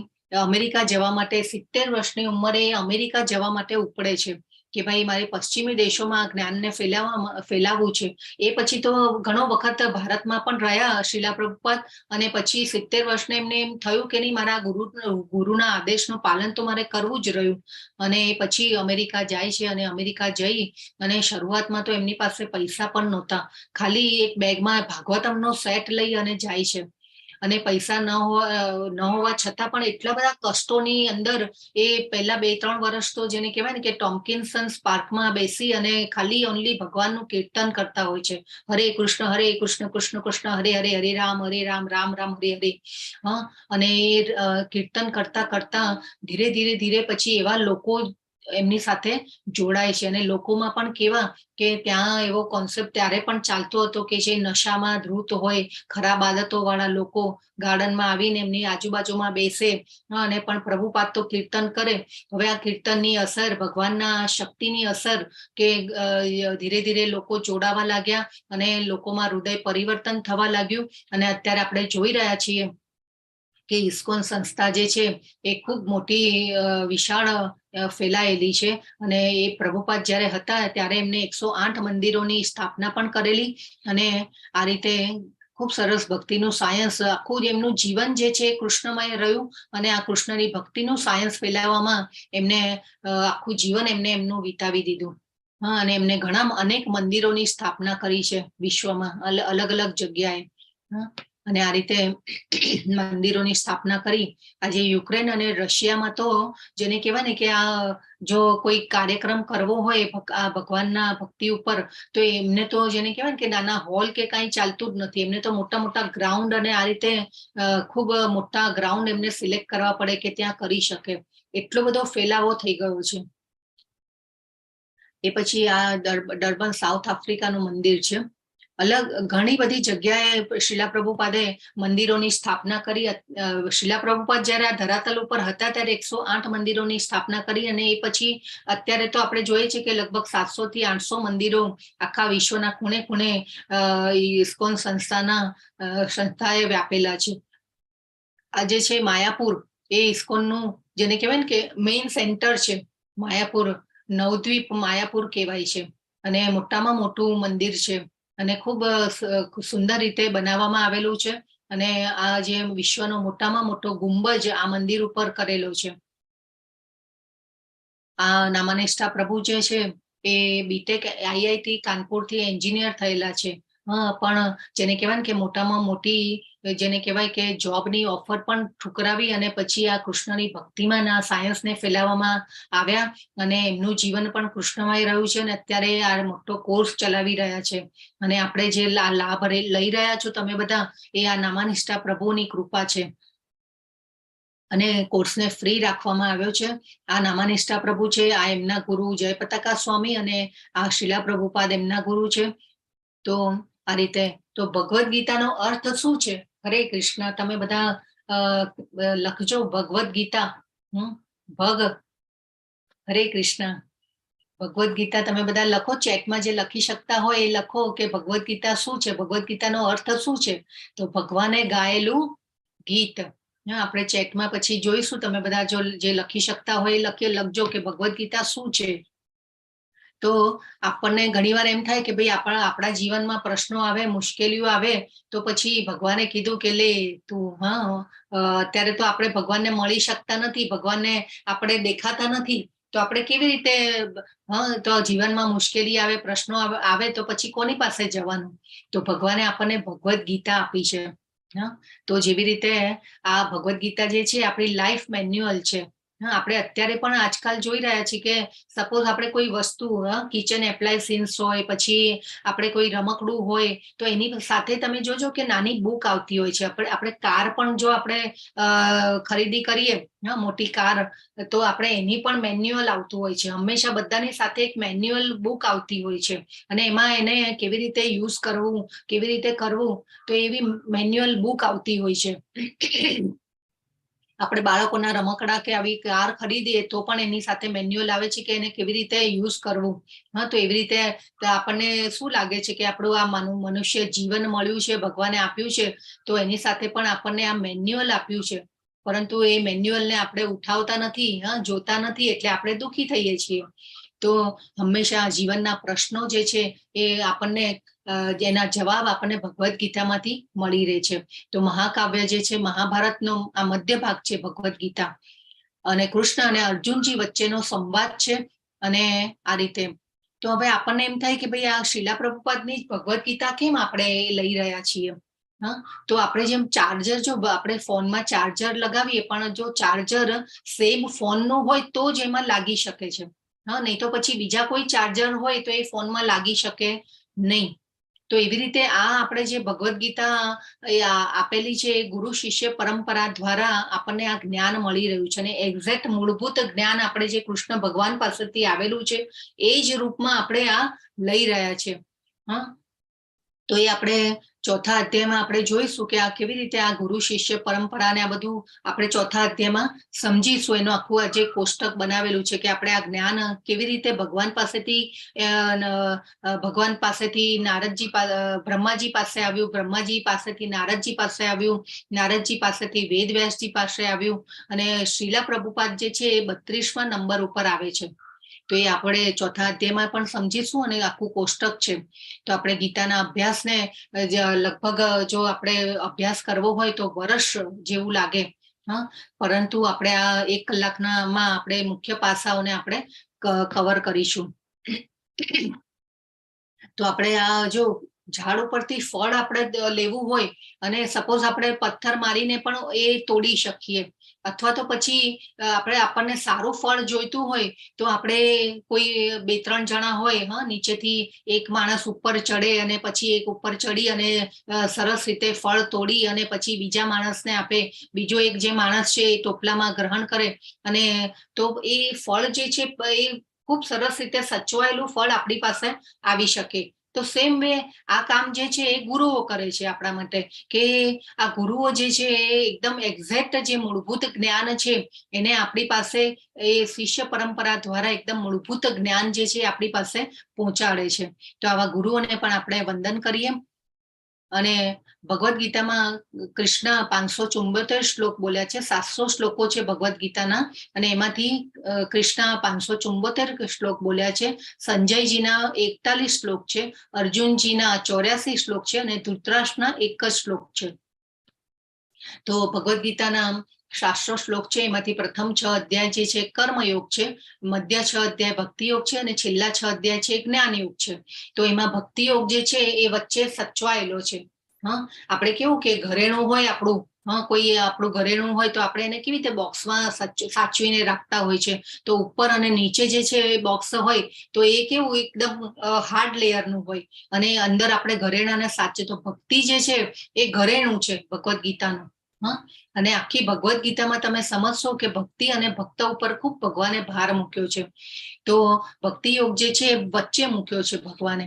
અમેરિકા જવા માટે 70 વર્ષની ઉંમરે અમેરિકા જવા માટે ઉપડે છે કે ભાઈ મારે પશ્ચિમી દેશોમાં જ્ઞાનને ફેલાવવું છે. એ પછી તો ઘણો વખત ભારતમાં પણ રહ્યા શિલા પ્રભુપાદ, અને પછી 70 વર્ષને એમને એમ થયું કે નહીં, મારા ગુરુના આદેશનું પાલન તો મારે કરવું જ રહ્યું. અને પછી અમેરિકા જાય છે, અને અમેરિકા જઈ અને શરૂઆતમાં તો એમની પાસે પૈસા પણ નહોતા, ખાલી એક બેગમાં ભાગવતમનો સેટ લઈ અને જાય છે. અને પૈસા ન હોવા છતાં પણ એટલા બધા કષ્ટોની અંદર એ પહેલા 2-3 વર્ષ તો જેને કહેવાય ને કે ટોમ્કિન્સન્સ પાર્કમાં બેસી અને ખાલી ઓનલી ભગવાનનું કીર્તન કરતા હોય છે. હરે કૃષ્ણ કૃષ્ણ કૃષ્ણ હરે હરે, હરે રામ રામ રામ હરે હરે. હા, અને કીર્તન કરતા કરતા ધીરે ધીરે પછી એવા લોકો એમની સાથે જોડાય છે. અને લોકોમાં પણ કેવા કે ત્યાં એવો કોન્સેપ્ટ ત્યારે પણ ચાલતો હતો કે જે નશામાં ધૂત હોય, ખરાબ આદતો વાળા લોકો ગાર્ડનમાં આવીને એમની આજુબાજુમાં બેસે, અને પણ પ્રભુપાદ તો કીર્તન કરે. હવે આ કીર્તનની અસર, ભગવાનના શક્તિની અસર કે ધીરે ધીરે લોકો જોડાવા લાગ્યા, અને લોકોમાં હૃદય પરિવર્તન થવા લાગ્યું. અને અત્યારે આપણે જોઈ રહ્યા છીએ કે ઇસ્કોન સંસ્થા જે છે એ ખૂબ મોટી વિશાળ ફેલાયેલી છે. અને એ પ્રભુપાદ જ્યારે હતા ત્યારે એમને 108 મંદિરોની સ્થાપના પણ કરેલી. અને આ રીતે ખૂબ સરસ ભક્તિનું સાયન્સ, આખું એમનું જીવન જે છે કૃષ્ણમય રહ્યું. અને આ કૃષ્ણની ભક્તિનું સાયન્સ ફેલાવવામાં એમને આખું જીવન એમનું વિતાવી દીધું. હા, અને એમને અનેક મંદિરોની સ્થાપના કરી છે વિશ્વમાં, અલગ અલગ જગ્યાએ. અને આ રીતે મંદિરોની સ્થાપના કરી. આજે યુક્રેન અને રશિયામાં તો જેને કહેવાય ને કે આ જો કોઈ કાર્યક્રમ કરવો હોય આ ભગવાનના ભક્તિ ઉપર, તો એમને તો જેને કહેવાય ને કે નાના હોલ કે કાંઈ ચાલતું જ નથી. એમને તો મોટા મોટા ગ્રાઉન્ડ, અને આ રીતે ખૂબ મોટા ગ્રાઉન્ડ એમને સિલેક્ટ કરવા પડે કે ત્યાં કરી શકે. એટલો બધો ફેલાવો થઈ ગયો છે. એ પછી આ ડર્બન સાઉથ આફ્રિકાનું મંદિર છે. ઘણી બધી જગ્યાએ શિલા પ્રભુપાદે મંદિરોની સ્થાપના કરી. શિલા પ્રભુપાદ જયારે આ ધરાતલ ઉપર હતા ત્યારે 108 મંદિરોની સ્થાપના કરી. અને એ પછી અત્યારે તો આપણે જોઈએ છીએ કે લગભગ 700 થી 800 મંદિરો આખા વિશ્વના ખૂણે ખૂણે ઇસ્કોન સંસ્થાએ વ્યાપેલા છે. આજે છે માયાપુર, એ ઇસ્કોનનું જેને કહેવાય ને કે મેઇન સેન્ટર છે. માયાપુર, નવદ્વીપ માયાપુર કહેવાય છે. અને મોટામાં મોટું મંદિર છે, અને ખૂબ સુંદર રીતે બનાવવામાં આવેલું છે. અને આ જે વિશ્વનો મોટામાં મોટો ગુંબજ આ મંદિર ઉપર કરેલો છે. આ નામાનિષ્ઠા પ્રભુ જે છે એ બીટેક આઈઆઈટી કાનપુરથી એન્જિનિયર થયેલા છે. પણ જેને કહેવાય ને કે મોટામાં મોટી જેને કહેવાય કે જોબની ઓફર પણ ઠુકરાવી, અને પછી આ કૃષ્ણની ભક્તિમાં આ સાયન્સને ફેલાવવામાં આવ્યા. અને એમનું જીવન પણ કૃષ્ણમય રહ્યું છે. અને અત્યારે આ મોટો કોર્સ ચલાવી રહ્યા છે. અને આપણે જે લાભ લઈ રહ્યા છો તમે બધા, એ આ નામાનિષ્ઠા પ્રભુની કૃપા છે. અને કોર્સને ફ્રી રાખવામાં આવ્યો છે. આ નામાનિષ્ઠા પ્રભુ છે, આ એમના ગુરુ જયપતાકા સ્વામી, અને આ શિલા પ્રભુપાદ એમના ગુરુ છે. તો આ રીતે તો ભગવદ ગીતાનો અર્થ શું છે? હરે કૃષ્ણ. તમે બધા લખજો ભગવદ ગીતા. ભગ હરે કૃષ્ણ. ભગવદ્ ગીતા તમે બધા લખો, ચેટમાં જે લખી શકતા હોય એ લખો કે ભગવદ્ ગીતા શું છે, ભગવદ્ ગીતાનો અર્થ શું છે. તો ભગવાને ગાયેલું ગીત. આપણે ચેટમાં પછી જોઈશું, તમે બધા જો જે લખી શકતા હોય એ લખજો કે ભગવદ્ ગીતા શું છે. તો આપણને ઘણીવાર એમ થાય કે ભાઈ આપણા જીવનમાં પ્રશ્નો આવે, મુશ્કેલીઓ આવે, તો પછી ભગવાને કીધું કે લે તું અત્યારે તો આપણે ભગવાનને મળી શકતા નથી, ભગવાનને આપણે દેખાતા નથી, તો આપણે કેવી રીતે તો જીવનમાં મુશ્કેલી આવે, પ્રશ્નો આવે તો પછી કોની પાસે જવાનું. તો ભગવાને આપણને ભગવદ્ ગીતા આપી છે. તો જેવી રીતે આ ભગવદ્ ગીતા જે છે આપણી લાઈફ મેન્યુઅલ છે. આપણે અત્યારે પણ આજકાલ જોઈ રહ્યા છીએ કે સપોઝ આપણે કોઈ વસ્તુ કિચન એપ્લાયન્સીસ હોય, પછી આપણે કોઈ રમકડું હોય, તો એની સાથે તમે જોજો કે નાની બુક આવતી હોય છે. આપણે કાર પણ જો આપણે ખરીદી કરીએ, મોટી કાર, તો આપણે એની પણ મેન્યુઅલ આવતું હોય છે. હંમેશા બધાની સાથે એક મેન્યુઅલ બુક આવતી હોય છે, અને એમાં એને કેવી રીતે યુઝ કરવું, કેવી રીતે કરવું, તો એવી મેન્યુઅલ બુક આવતી હોય છે. આપણે બાળકોના રમકડા કે આવી કાર ખરીદીએ તો પણ એની સાથે મેન્યુઅલ આવે છે કે એને કેવી રીતે યુઝ કરવું. તો એવી રીતે આપણને શું લાગે છે કે આપણું આ મનુષ્ય જીવન મળ્યું છે, ભગવાને આપ્યું છે, તો એની સાથે પણ આપણને આ મેન્યુઅલ આપ્યું છે. પરંતુ એ મેન્યુઅલને આપણે ઉઠાવતા નથી, જોતા નથી, એટલે આપણે દુઃખી થઈએ છીએ. તો હંમેશા જીવનના પ્રશ્નો જે છે એ આપણને એના જવાબ આપણને ભગવદ્ ગીતામાંથી મળી રહે છે. તો મહાકાવ્ય જે છે, મહાભારતનો આ મધ્ય ભાગ છે ભગવદ્ ગીતા, અને કૃષ્ણ અને અર્જુનજી વચ્ચેનો સંવાદ છે. અને આ રીતે તો હવે આપણને એમ થાય કે ભાઈ આ શીલા પ્રભુપાદની ભગવદ્ ગીતા કેમ આપણે લઈ રહ્યા છીએ. તો આપણે જેમ ચાર્જર, જો આપણે ફોનમાં ચાર્જર લગાવીએ, પણ જો ચાર્જર સેમ ફોનનું હોય તો જ એમાં લાગી શકે છે. નહીં તો પછી બીજા કોઈ ચાર્જર હોય તો એ ફોનમાં લાગી શકે નહીં. તો એવી રીતે આ આપણે જે ભગવદ્ ગીતા આપેલી છે, ગુરુ શિષ્ય પરંપરા દ્વારા આપણને આ જ્ઞાન મળી રહ્યું છે. અને એક્ઝેક્ટ મૂળભૂત જ્ઞાન આપણે જે કૃષ્ણ ભગવાન પાસેથી આવેલું છે એ જ રૂપમાં આપણે આ લઈ રહ્યા છે. તો એ આપણે ચોથા અધ્યાયમાં આપણે જોઈશું કે આ કેવી રીતે આ ગુરુ શિષ્ય પરંપરા ને આ બધું આપણે ચોથા અધ્યાયમાં સમજીશું. એનું આખું આ જે કોષ્ટક બનાવેલું છે કે આપણે આ જ્ઞાન કેવી રીતે ભગવાન પાસેથી નારદજી, બ્રહ્માજી પાસે આવ્યું, બ્રહ્માજી પાસેથી નારદજી પાસે આવ્યું, નારદજી પાસેથી વેદવ્યાસજી પાસે આવ્યું, અને શ્રીલા પ્રભુપાદ જે છે એ 32મા નંબર ઉપર આવે છે. તો એ આપણે ચોથા અધ્યાયમાં પણ સમજીશું, અને આખું કોષ્ટક છે. તો આપણે ગીતાના અભ્યાસને લગભગ જો આપણે અભ્યાસ કરવો હોય તો વર્ષ જેવું લાગે. પરંતુ આપણે આ 1 કલાકમાં આપણે મુખ્ય પાસાઓને આપણે કવર કરીશું. તો આપણે આ જો ઝાડ ઉપરથી ફળ આપણે લેવું હોય, અને સપોઝ આપણે પથ્થર મારીને પણ એ તોડી શકીએ, અથવા તો પછી આપણને સારું ફળ જોઈતું હોય તો આપણે કોઈ 2-3 જણા હોય, નીચેથી એક માણસ ઉપર ચડે અને પછી એક ઉપર ચડી અને સરસ રીતે ફળ તોડી અને પછી બીજા માણસને આપે, બીજો એક જે માણસ છે એ ટોપલામાં ગ્રહણ કરે, અને તો એ ફળ જે છે એ ખૂબ સરસ રીતે સચવાયેલું ફળ આપણી પાસે આવી શકે. તો સેમ વે આ કામ જે છે એ ગુરુઓ કરે છે આપણા માટે, કે આ ગુરુઓ જે છે એ એકદમ એક્ઝેક્ટ જે મૂળભૂત જ્ઞાન છે એને આપણી પાસે એ શિષ્ય પરંપરા દ્વારા એકદમ મૂળભૂત જ્ઞાન જે છે આપણી પાસે પહોંચાડે છે. તો આવા ગુરુઓને પણ આપણે વંદન કરીએ. અને ભગવદ્ ગીતામાં કૃષ્ણ 574 શ્લોક બોલ્યા છે. 700 શ્લોકો છે ભગવદ્ ગીતાના, અને એમાંથી કૃષ્ણ 574 શ્લોક બોલ્યા છે. સંજયજીના 41 શ્લોક છે, અર્જુનજીના 84 શ્લોક છે, અને ધૃતરાષ્ટ્રના 1 જ શ્લોક છે. તો ભગવદ્ ગીતાના 700 શ્લોક છે, એમાંથી પ્રથમ 6 અધ્યાય જે છે કર્મયોગ છે, મધ્ય 6 અધ્યાય ભક્તિયોગ છે, અને છેલ્લા 6 અધ્યાય છે જ્ઞાનયોગ છે. તો એમાં ભક્તિયોગ જે છે એ વચ્ચે સચવાયેલો છે. આપણે કેવું કે ઘરેણું હોય આપણું, કોઈ આપણું ઘરેણું હોય તો આપણે એને કેવી રીતે બોક્સમાં સાચવીને રાખતા હોય છે. તો ઉપર અને નીચે જે છે એ બોક્સ હોય તો એ કેવું એકદમ હાર્ડ લેયરનું હોય, અને અંદર આપણે ઘરેણાને સાચે. તો ભક્તિ જે છે એ ઘરેણું છે ભગવદ્ ગીતાનું. અને આખી ભગવદ્ ગીતામાં તમે સમજશો કે ભક્તિ અને ભક્ત ઉપર ખૂબ ભગવાને ભાર મૂક્યો છે. તો ભક્તિ યોગ જે છે વચ્ચે મૂક્યો છે ભગવાને.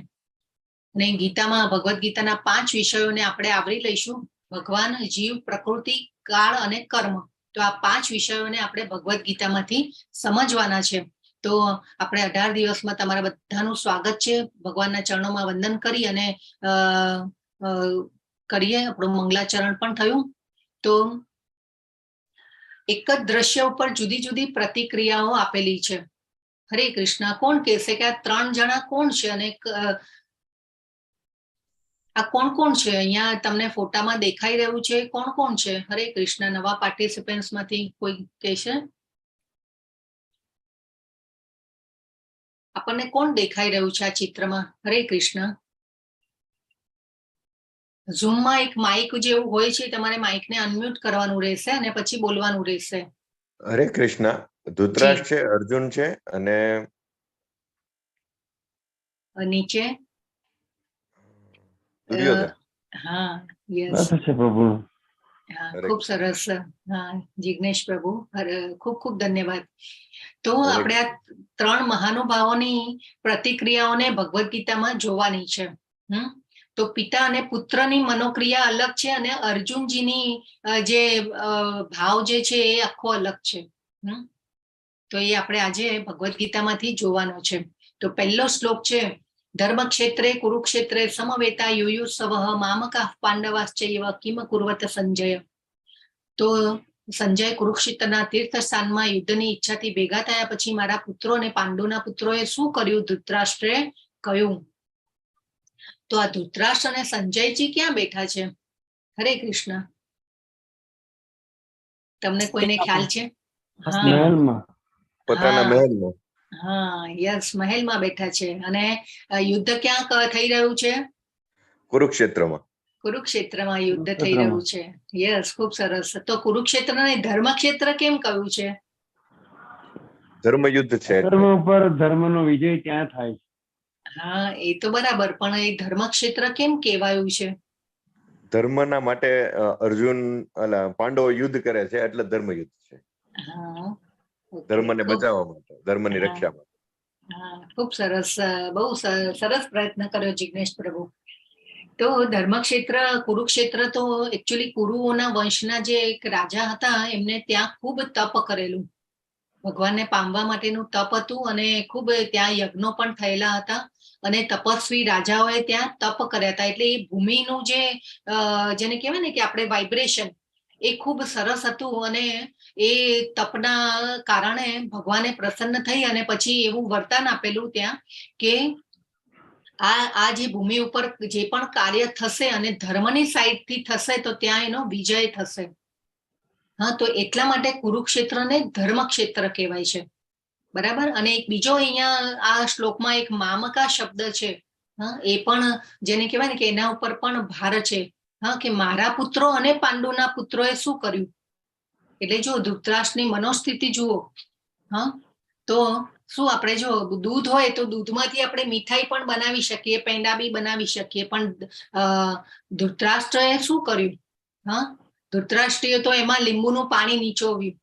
અને ગીતામાં ભગવદ્ ગીતાના 5 વિષયોને આપણે આવરી લઈશું: ભગવાન, જીવ, પ્રકૃતિ, કાળ અને કર્મ. તો આ 5 વિષયોને આપણે ભગવદ્ ગીતામાંથી સમજવાના છે. તો આપણે 18 દિવસમાં તમારા બધાનું સ્વાગત છે. ભગવાનના ચરણોમાં વંદન કરી અને કરીએ. આપણું મંગલાચરણ પણ થયું. તો એક જ દ્રશ્ય ઉપર જુદી જુદી પ્રતિક્રિયાઓ આપેલી છે. હરે કૃષ્ણ. કોણ કહેશે કે આ 3 જણા કોણ છે અને આ કોણ કોણ છે? અહીંયા તમને ફોટામાં દેખાઈ રહ્યું છે, કોણ કોણ છે? હરે કૃષ્ણ. નવા પાર્ટિસિપન્ટ્સ માંથી કોઈ કહેશે? આપણને કોણ દેખાઈ રહ્યું છે આ ચિત્રમાં? હરે કૃષ્ણ. ઝૂમમાં એક માઇક જેવું હોય છે, તમારે માઇકને અનમ્યુટ કરવાનું રહેશે અને પછી બોલવાનું રહેશે. હરે કૃષ્ણ. ધૃતરાષ્ટ્ર છે, અર્જુન છે અને નીચે દુર્યોધન. હા, યસ, છે પ્રભુ. હા, ખૂબ સરસ. હા, જિગ્નેશ પ્રભુ, ખૂબ ખૂબ ધન્યવાદ. તો આપણે આ 3 મહાનુભાવોની પ્રતિક્રિયાઓને ભગવદ ગીતામાં જોવાની છે. તો પિતા અને પુત્રની મનોક્રિયા અલગ છે અને અર્જુનજીની જે ભાવ જે છે એ આખો અલગ છે. તો એ આપણે આજે ભગવદ ગીતામાંથી જોવાનો છે. તો પહેલો શ્લોક છે, ધર્મક્ષેત્રે કુરુક્ષેત્રે સમવેતા યુયુત્સવ મામકાઃ પાંડવાશ્ચૈવ કિમ કુર્વત સંજય. તો સંજય કુરુક્ષેત્રના તીર્થસ્થાનમાં યુદ્ધની ઈચ્છાથી ભેગા થયા પછી મારા પુત્રો અને પાંડુના પુત્રોએ શું કર્યું? ધૃતરાષ્ટ્રે કહ્યું. તો આ ધૃતરાષ્ટ્ર અને સંજયજી ક્યાં બેઠા છે? હરે કૃષ્ણ. તમને કોઈને ખ્યાલ છે? મહેલમાં. પોતાના મહેલમાં. હા, યસ, મહેલમાં બેઠા છે. અને યુદ્ધ ક્યાં થઈ રહ્યું છે? કુરુક્ષેત્રમાં. કુરુક્ષેત્રમાં યુદ્ધ થઈ રહ્યું છે. યસ, ખૂબ સરસ. તો કુરુક્ષેત્રને ધર્મક્ષેત્ર કેમ કહ્યું છે? ધર્મયુદ્ધ છે. ધર્મ ઉપર ધર્મનો વિજય ત્યાં થાય છે. હા, એ તો બરાબર, પણ એ ધર્મક્ષેત્ર કેમ કહેવાયું છે? ધર્મના માટે અર્જુન પાંડવો યુદ્ધ કરે છે એટલે ધર્મયુદ્ધ છે. હા, ધર્મને બચાવવા માટે, ધર્મની રક્ષા માટે. હા, ખૂબ સરસ. બહુ સરસ પ્રયત્ન કર્યો જિગ્નેશ પ્રભુ. તો ધર્મક્ષેત્ર કુરુક્ષેત્ર તો એકચ્યુઅલી કુરુઓના વંશના જે એક રાજા હતા, એમને ત્યાં ખૂબ તપ કરેલું. ભગવાનને પામવા માટેનું તપ હતું અને ખૂબ ત્યાં યજ્ઞો પણ થયેલા હતા અને તપસ્વી રાજાઓએ ત્યાં તપ કર્યા હતા. એટલે એ ભૂમિનું જેને કહેવાય ને કે આપણે વાઇબ્રેશન, એ ખૂબ સરસ હતું અને એ તપના કારણે ભગવાને પ્રસન્ન થઈ અને પછી એવું વરદાન આપેલું ત્યાં કે આ જે ભૂમિ ઉપર જે પણ કાર્ય થશે અને ધર્મની સાઈડથી થશે તો ત્યાં એનો વિજય થશે. હા, તો એટલા માટે કુરુક્ષેત્રને ધર્મક્ષેત્ર કહેવાય છે. બરાબર. અને એક બીજો અહીંયા આ શ્લોકમાં એક મામકા શબ્દ છે. હા, એ પણ જેને કહેવાય ને કે એના ઉપર પણ ભાર છે. હા, કે મારા પુત્રો અને પાંડુના પુત્રોએ શું કર્યું? એટલે જો ધૃતરાષ્ટ્રની મનોસ્થિતિ જુઓ. હા, તો શું આપણે જો દૂધ હોય તો દૂધમાંથી આપણે મીઠાઈ પણ બનાવી શકીએ, પેંડા બી બનાવી શકીએ, પણ ધૃતરાષ્ટ્રએ શું કર્યું? હા, ધૃતરાષ્ટ્રીય તો એમાં લીંબુનું પાણી નીચોવ્યું.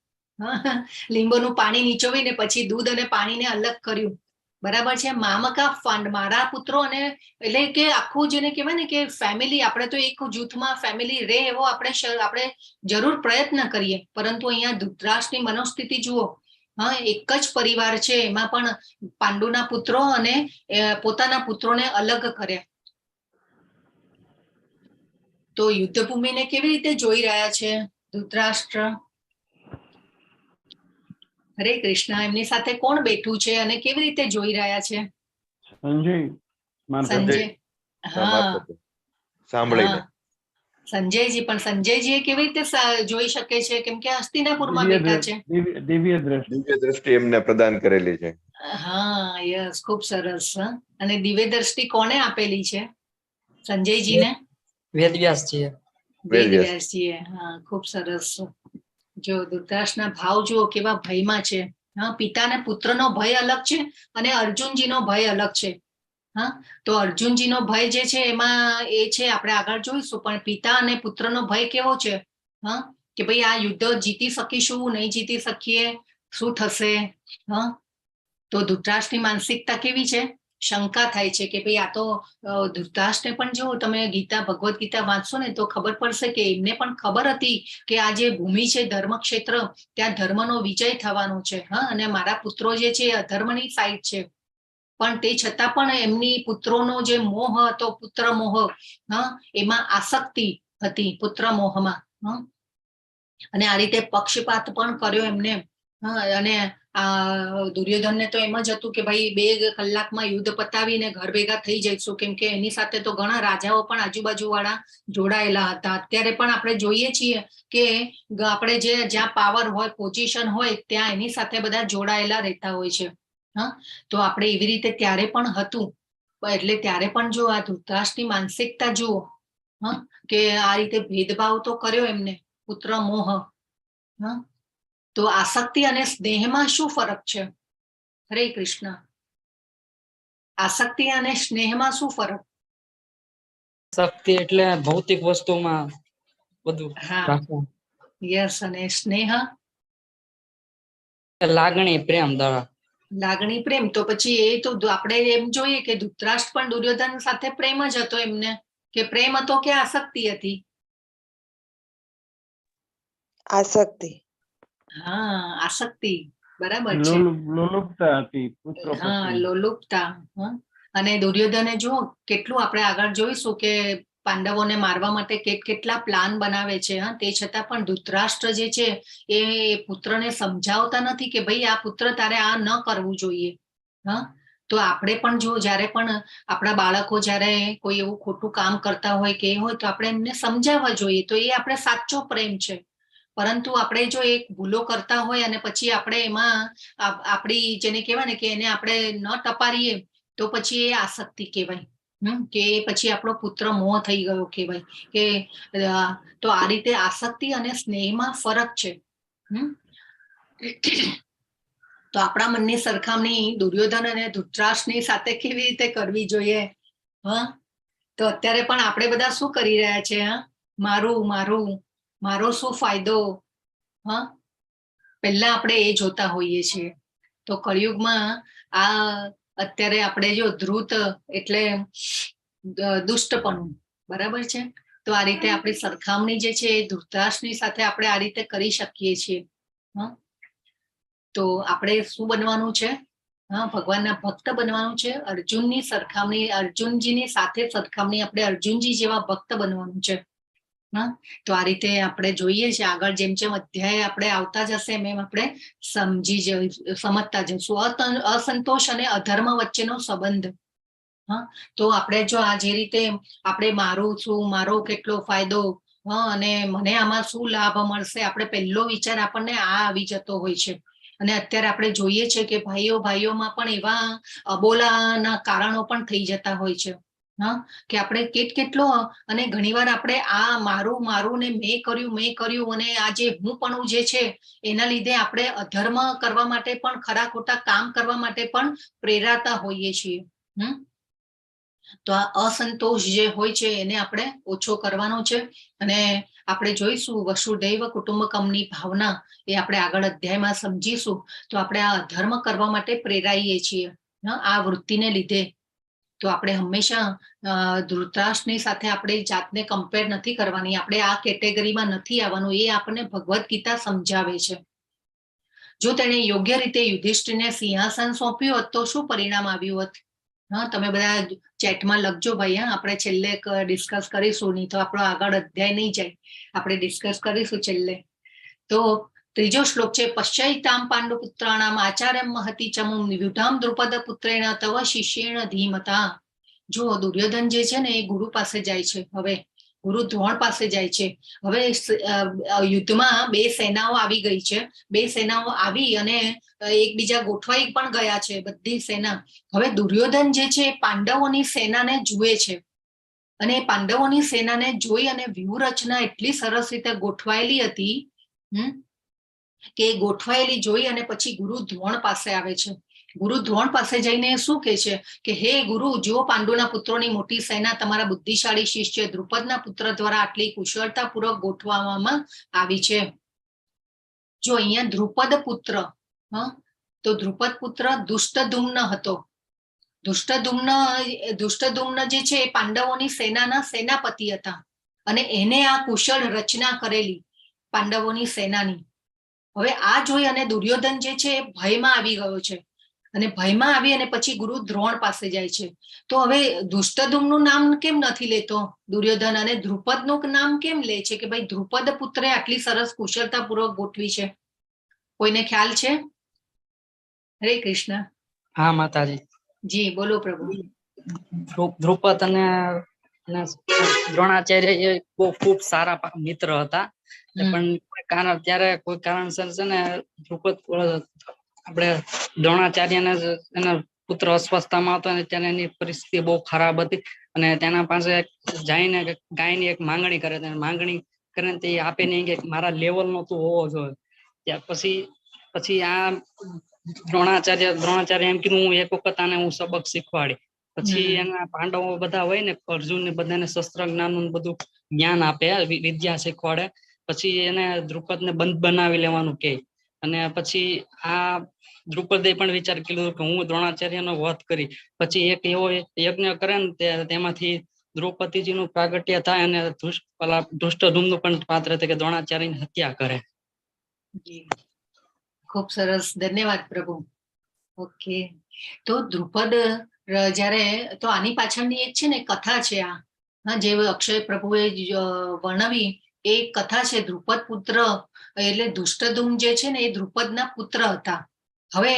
લીંબુનું પાણી નીચોવીને પછી દૂધ અને પાણીને અલગ કર્યું. બરાબર છે. મામકા ફંડ, મારા પુત્રો અને એટલે કે આખું જેને કહેવાય ને કે ફેમિલી, આપણે તો એક જૂથમાં ફેમિલી રહે એવો આપણે જરૂર પ્રયત્ન કરીએ, પરંતુ અહીંયા ધૃતરાષ્ટ્રની મનોસ્થિતિ જુઓ. હા, એક જ પરિવાર છે, એમાં પણ પાંડુના પુત્રો અને પોતાના પુત્રોને અલગ કર્યા. તો યુદ્ધ ભૂમિને કેવી રીતે જોઈ રહ્યા છે ધૃતરાષ્ટ્ર? હરે કૃષ્ણ. એમની સાથે કોણ બેઠું છે અને કેવી રીતે જોઈ રહ્યા છે? સંજય. હા, સાંભળીને. સંજયજી. પણ સંજયજી કેવી રીતે જોઈ શકે છે? કેમ કે હસ્તિનાપુરમાં બેઠા છે. દિવ્ય દ્રષ્ટિ એમને પ્રદાન કરેલી છે. હા, યસ, ખૂબ સરસ. અને દિવ્ય દ્રષ્ટિ કોને આપેલી છે? સંજયજીને? વેદવ્યાસજીએ. વેદવ્યાસજીએ. હા, ખૂબ સરસ. જો ધૃતરાષ્ટ્રના ભાવ જુઓ કેવા ભયમાં છે. હા, પિતા અને પુત્રનો ભય અલગ છે અને અર્જુનજીનો ભય અલગ છે. હા, તો અર્જુનજીનો ભય જે છે એમાં એ છે, આપણે આગળ જોઈશું, પણ પિતા અને પુત્રનો ભય કેવો છે? હા, કે ભાઈ આ યુદ્ધ જીતી શકીશું, નહીં જીતી શકીએ, શું થશે? હા, તો ધૃતરાષ્ટ્રની માનસિકતા કેવી છે? શંકા થાય છે કે ભાઈ આ તો ધૃતરાષ્ટ્રને પણ જો તમે ભગવદ્ ગીતા વાંચશો ને તો ખબર પડશે કે એમને પણ ખબર હતી કે આ જે ભૂમિ છે ધર્મક્ષેત્ર, ત્યાં ધર્મનો વિજય થવાનો છે. હા, અને મારા પુત્રો જે છે અધર્મની સાઈડ છે, પણ તે છતાં પણ એમની પુત્રોનો જે મોહ હતો, પુત્ર મોહ, હા, એમાં આસક્તિ હતી પુત્ર મોહમાં. અને આ રીતે પક્ષપાત પણ કર્યો એમને. અને દુર્યોધનને તો એમ જ હતું કે ભાઈ 2 કલાકમાં યુદ્ધ પતાવીને ઘર ભેગા થઈ જઈશું, કેમ કે એની સાથે તો ઘણા રાજાઓ પણ આજુબાજુ વાળા જોડાયેલા હતા. અત્યારે પણ આપણે જોઈએ છીએ કે આપણે જ્યાં પાવર હોય, પોઝિશન હોય, ત્યાં એની સાથે બધા જોડાયેલા રહેતા હોય છે. હા, તો આપણે એવી રીતે ત્યારે પણ હતું. એટલે ત્યારે પણ જો આ ધૃતરાષ્ટ્રની માનસિકતા જુઓ, હા, કે આ રીતે ભેદભાવ તો કર્યો એમને, પુત્ર મોહ. હા, તો આસક્તિ અને સ્નેહમાં શું ફરક છે? હરે કૃષ્ણ. આસક્તિ અને સ્નેહમાં શું ફરક? શક્તિ એટલે ભૌતિક વસ્તુમાં બધું રાખવું. યસ. અને સ્નેહ લાગણી, પ્રેમ, દયા. લાગણી, પ્રેમ. તો પછી એ તો આપણે એમ જોઈએ કે ધૃતરાષ્ટ્ર પણ દુર્યોધન સાથે પ્રેમ જ હતો એમને, કે પ્રેમ હતો કે આસક્તિ હતી? આસક્તિ. હા, આસક્તિ, બરાબર છે. લોલુપતા હતી, પુત્રો હા, પ્રત્યે. લોલુપતા. અને દુર્યોધને જુઓ કેટલું, આપણે આગળ જોઈશું કે પાંડવોને મારવા માટે કેટલા પ્લાન બનાવે છે. તે છતાં પણ ધૃતરાષ્ટ્ર જે છે એ પુત્રને સમજાવતા નથી કે ભાઈ આ પુત્ર તારે આ ન કરવું જોઈએ. હા, તો આપણે પણ જો જ્યારે પણ આપણા બાળકો જ્યારે કોઈ એવું ખોટું કામ કરતા હોય કે હોય, તો આપણે એમને સમજાવવા જોઈએ. તો એ આપણે સાચો પ્રેમ છે. પરંતુ આપણે જો એક ભૂલો કરતા હોય અને પછી આપણે એમાં આપણી જેને કહેવાય ને કે એને આપણે ન ટપારીએ, તો પછી એ આસક્તિ કહેવાય. કે પછી આપણો પુત્ર મોહ થઈ ગયો કહેવાય. કે તો આ રીતે આસક્તિ અને સ્નેહમાં ફરક છે. તો આપણા મનની સરખામણી દુર્યોધન અને ધૃતરાષ્ટ્રની સાથે કેવી રીતે કરવી જોઈએ? તો અત્યારે પણ આપણે બધા શું કરી રહ્યા છે? મારું મારું મારો શું ફાયદો? પહેલા આપણે એ જોતા હોઈએ છીએ. તો કળિયુગમાં અત્યારે આપણે જો ધૃત એટલે દુષ્ટપણું, બરાબર છે. તો આ રીતે આપણી સરખામણી જે છે એ ધૃતરાષ્ટ્રની સાથે આપણે આ રીતે કરી શકીએ છીએ. તો આપણે શું બનવાનું છે? ભગવાનના ભક્ત બનવાનું છે. અર્જુનની સરખામણી, અર્જુનજીની સાથે સરખામણી આપણે અર્જુનજી જેવા ભક્ત બનવાનું છે. તો આ રીતે આપણે જોઈએ છે આગળ જેમ જેમ અધ્યાય આપણે આવતા જશે એમ આપણે સમજતા જઈશું અસંતોષ અને અધર્મ વચ્ચેનો સંબંધ. તો આપણે જો આ જે રીતે આપણે મારું છું, મારો કેટલો ફાયદો, અને મને આમાં શું લાભ મળશે, આપણે પહેલો વિચાર આપણને આ આવી જતો હોય છે. અને અત્યારે આપણે જોઈએ છે કે ભાઈઓમાં પણ એવા અબોલાના કારણો પણ થઈ જતા હોય છે. કે આપણે કેટલો, અને ઘણીવાર આપણે આ મારું ને મેં કર્યું અને આ જે હુંપણું જે છે એના લીધે આપણે અધર્મ કરવા માટે પણ, ખરા ખોટા કામ કરવા માટે પણ પ્રેરાતા હોઈએ છીએ. તો આ અસંતોષ જે હોય છે એને આપણે ઓછો કરવાનો છે. અને આપણે જોઈશું વસુધૈવ કુટુંબકમની ભાવના, એ આપણે આગળ અધ્યાયમાં સમજીશું. તો આપણે આ અધર્મ કરવા માટે પ્રેરાઈએ છીએ આ વૃત્તિને લીધે. તો આપણે હંમેશા ધૃતરાષ્ટ્રની સાથે આપણે જાતને કમ્પેર નથી કરવાની, આપણે આ કેટેગરીમાં નથી આવવાનું, એ આપણને ભગવદ્ ગીતા સમજાવે છે. જો તેણે યોગ્ય રીતે યુધિષ્ઠિરને સિંહાસન સોંપ્યું હોત તો શું પરિણામ આવ્યું હોત? તમે બધા ચેટમાં લખજો ભાઈ. આપણે છેલ્લે ડિસ્કસ કરીશું, નહીં તો આપણો આગળ અધ્યાય નહીં જાય. આપણે ડિસ્કસ કરીશું છેલ્લે. તો ત્રીજો શ્લોક છે, પશ્ચૈતામ પાંડુપુત્રાણામ આચાર્યમ મહતી ચમું વ્યુઢામ દ્રુપદ પુત્રેણ તવ શિષ્યેણ ધીમતા. જો દુર્યોધન જે છે ને એ ગુરુ પાસે જાય છે. હવે ગુરુ દ્રોણ પાસે જાય છે. હવે યુદ્ધમાં 2 સેનાઓ આવી ગઈ છે. 2 સેનાઓ આવી અને એકબીજા ગોઠવાઈ પણ ગયા છે બધી સેના. હવે દુર્યોધન જે છે પાંડવોની સેનાને જુએ છે, અને પાંડવોની સેનાને જોઈ અને વ્યૂહરચના એટલી સરસ રીતે ગોઠવાયેલી હતી કે ગોઠવાયેલી જોઈ અને પછી ગુરુ દ્રોણ પાસે આવે છે. ગુરુ દ્રોણ પાસે જઈને શું કહે છે કે હે ગુરુ, જો પાંડુના પુત્રોની મોટી સેના તમારા બુદ્ધિશાળી શિષ્ય દ્રુપદના પુત્ર દ્વારા આટલી કુશળતાપૂર્વક ગોઠવવામાં આવી છે. જો અહીંયા દ્રુપદ પુત્ર, તો દ્રુપદ પુત્ર દુષ્ટધુમ્ન હતો. ધૃષ્ટદ્યુમ્ન જે છે એ પાંડવોની સેનાના સેનાપતિ હતા અને એને આ કુશળ રચના કરેલી પાંડવોની સેનાની. હવે આ જોઈ અને દુર્યોધન જે છે એ ભયમાં આવી ગયો છે અને ભયમાં આવી અને પછી ગુરુ દ્રોણ પાસે જાય છે. તો હવે ધૃષ્ટદ્યુમ્નનું નામ કેમ નથી લેતો દુર્યોધન અને દ્રુપદનું નામ કેમ લે છે કે ભાઈ દ્રુપદ પુત્રે આટલી સરસ કુશળતાપૂર્વક ગોઠવી છે? કોઈને ખ્યાલ છે? હરે કૃષ્ણ. હા માતાજી. જી બોલો પ્રભુ. દ્રુપદ અને દ્રોણાચાર્ય એ બહુ ખૂબ સારા મિત્ર હતા, પણ કોઈ કારણસર છે ને દ્રુપદ આપણે દ્રોણાચાર્યને એના પુત્ર અસ્વસ્થતામાં હતો અને ત્યારે એની પરિસ્થિતિ બહુ ખરાબ હતી અને તેના પાસે જઈને ગાયની એક માંગણી કરે છે. માંગણી કરીને તે આપે નહીં કે મારા લેવલનો તું હોવો જોઈએ. ત્યાર પછી આ દ્રોણાચાર્ય એમ કીધું હું એક વખત આને હું સબક શીખવાડી. પછી એના પાંડવો બધા હોય ને અર્જુન ને બધાને શસ્ત્ર જ્ઞાન બધું જ્ઞાન આપે, વિદ્યા શીખવાડે. પછી એને દ્રુપદ ને બંધ બનાવી લેવાનું કે અને પછી આ દ્રુપદે પણ વિચાર કર્યો કે હું દ્રોણાચાર્યનો વધ કરી. પછી એક એવો યજ્ઞ કરે ને તેમાંથી દ્રૌપદીજીનું પ્રાગટ્ય થાય અને ધૃષ્ટદ્યુમ્ન પણ પાત્ર કે દ્રોણાચાર્યની હત્યા કરે. ખૂબ સરસ, ધન્યવાદ પ્રભુ. ઓકે, તો દ્રુપદ જ્યારે તો આની પાછળની એક છે ને કથા છે આ જે અક્ષય પ્રભુએ વર્ણવી એ કથા છે. દ્રુપદ પુત્ર એટલે ધૃષ્ટદ્યુમ્ન જે છે ને એ દ્રુપદના પુત્ર હતા. હવે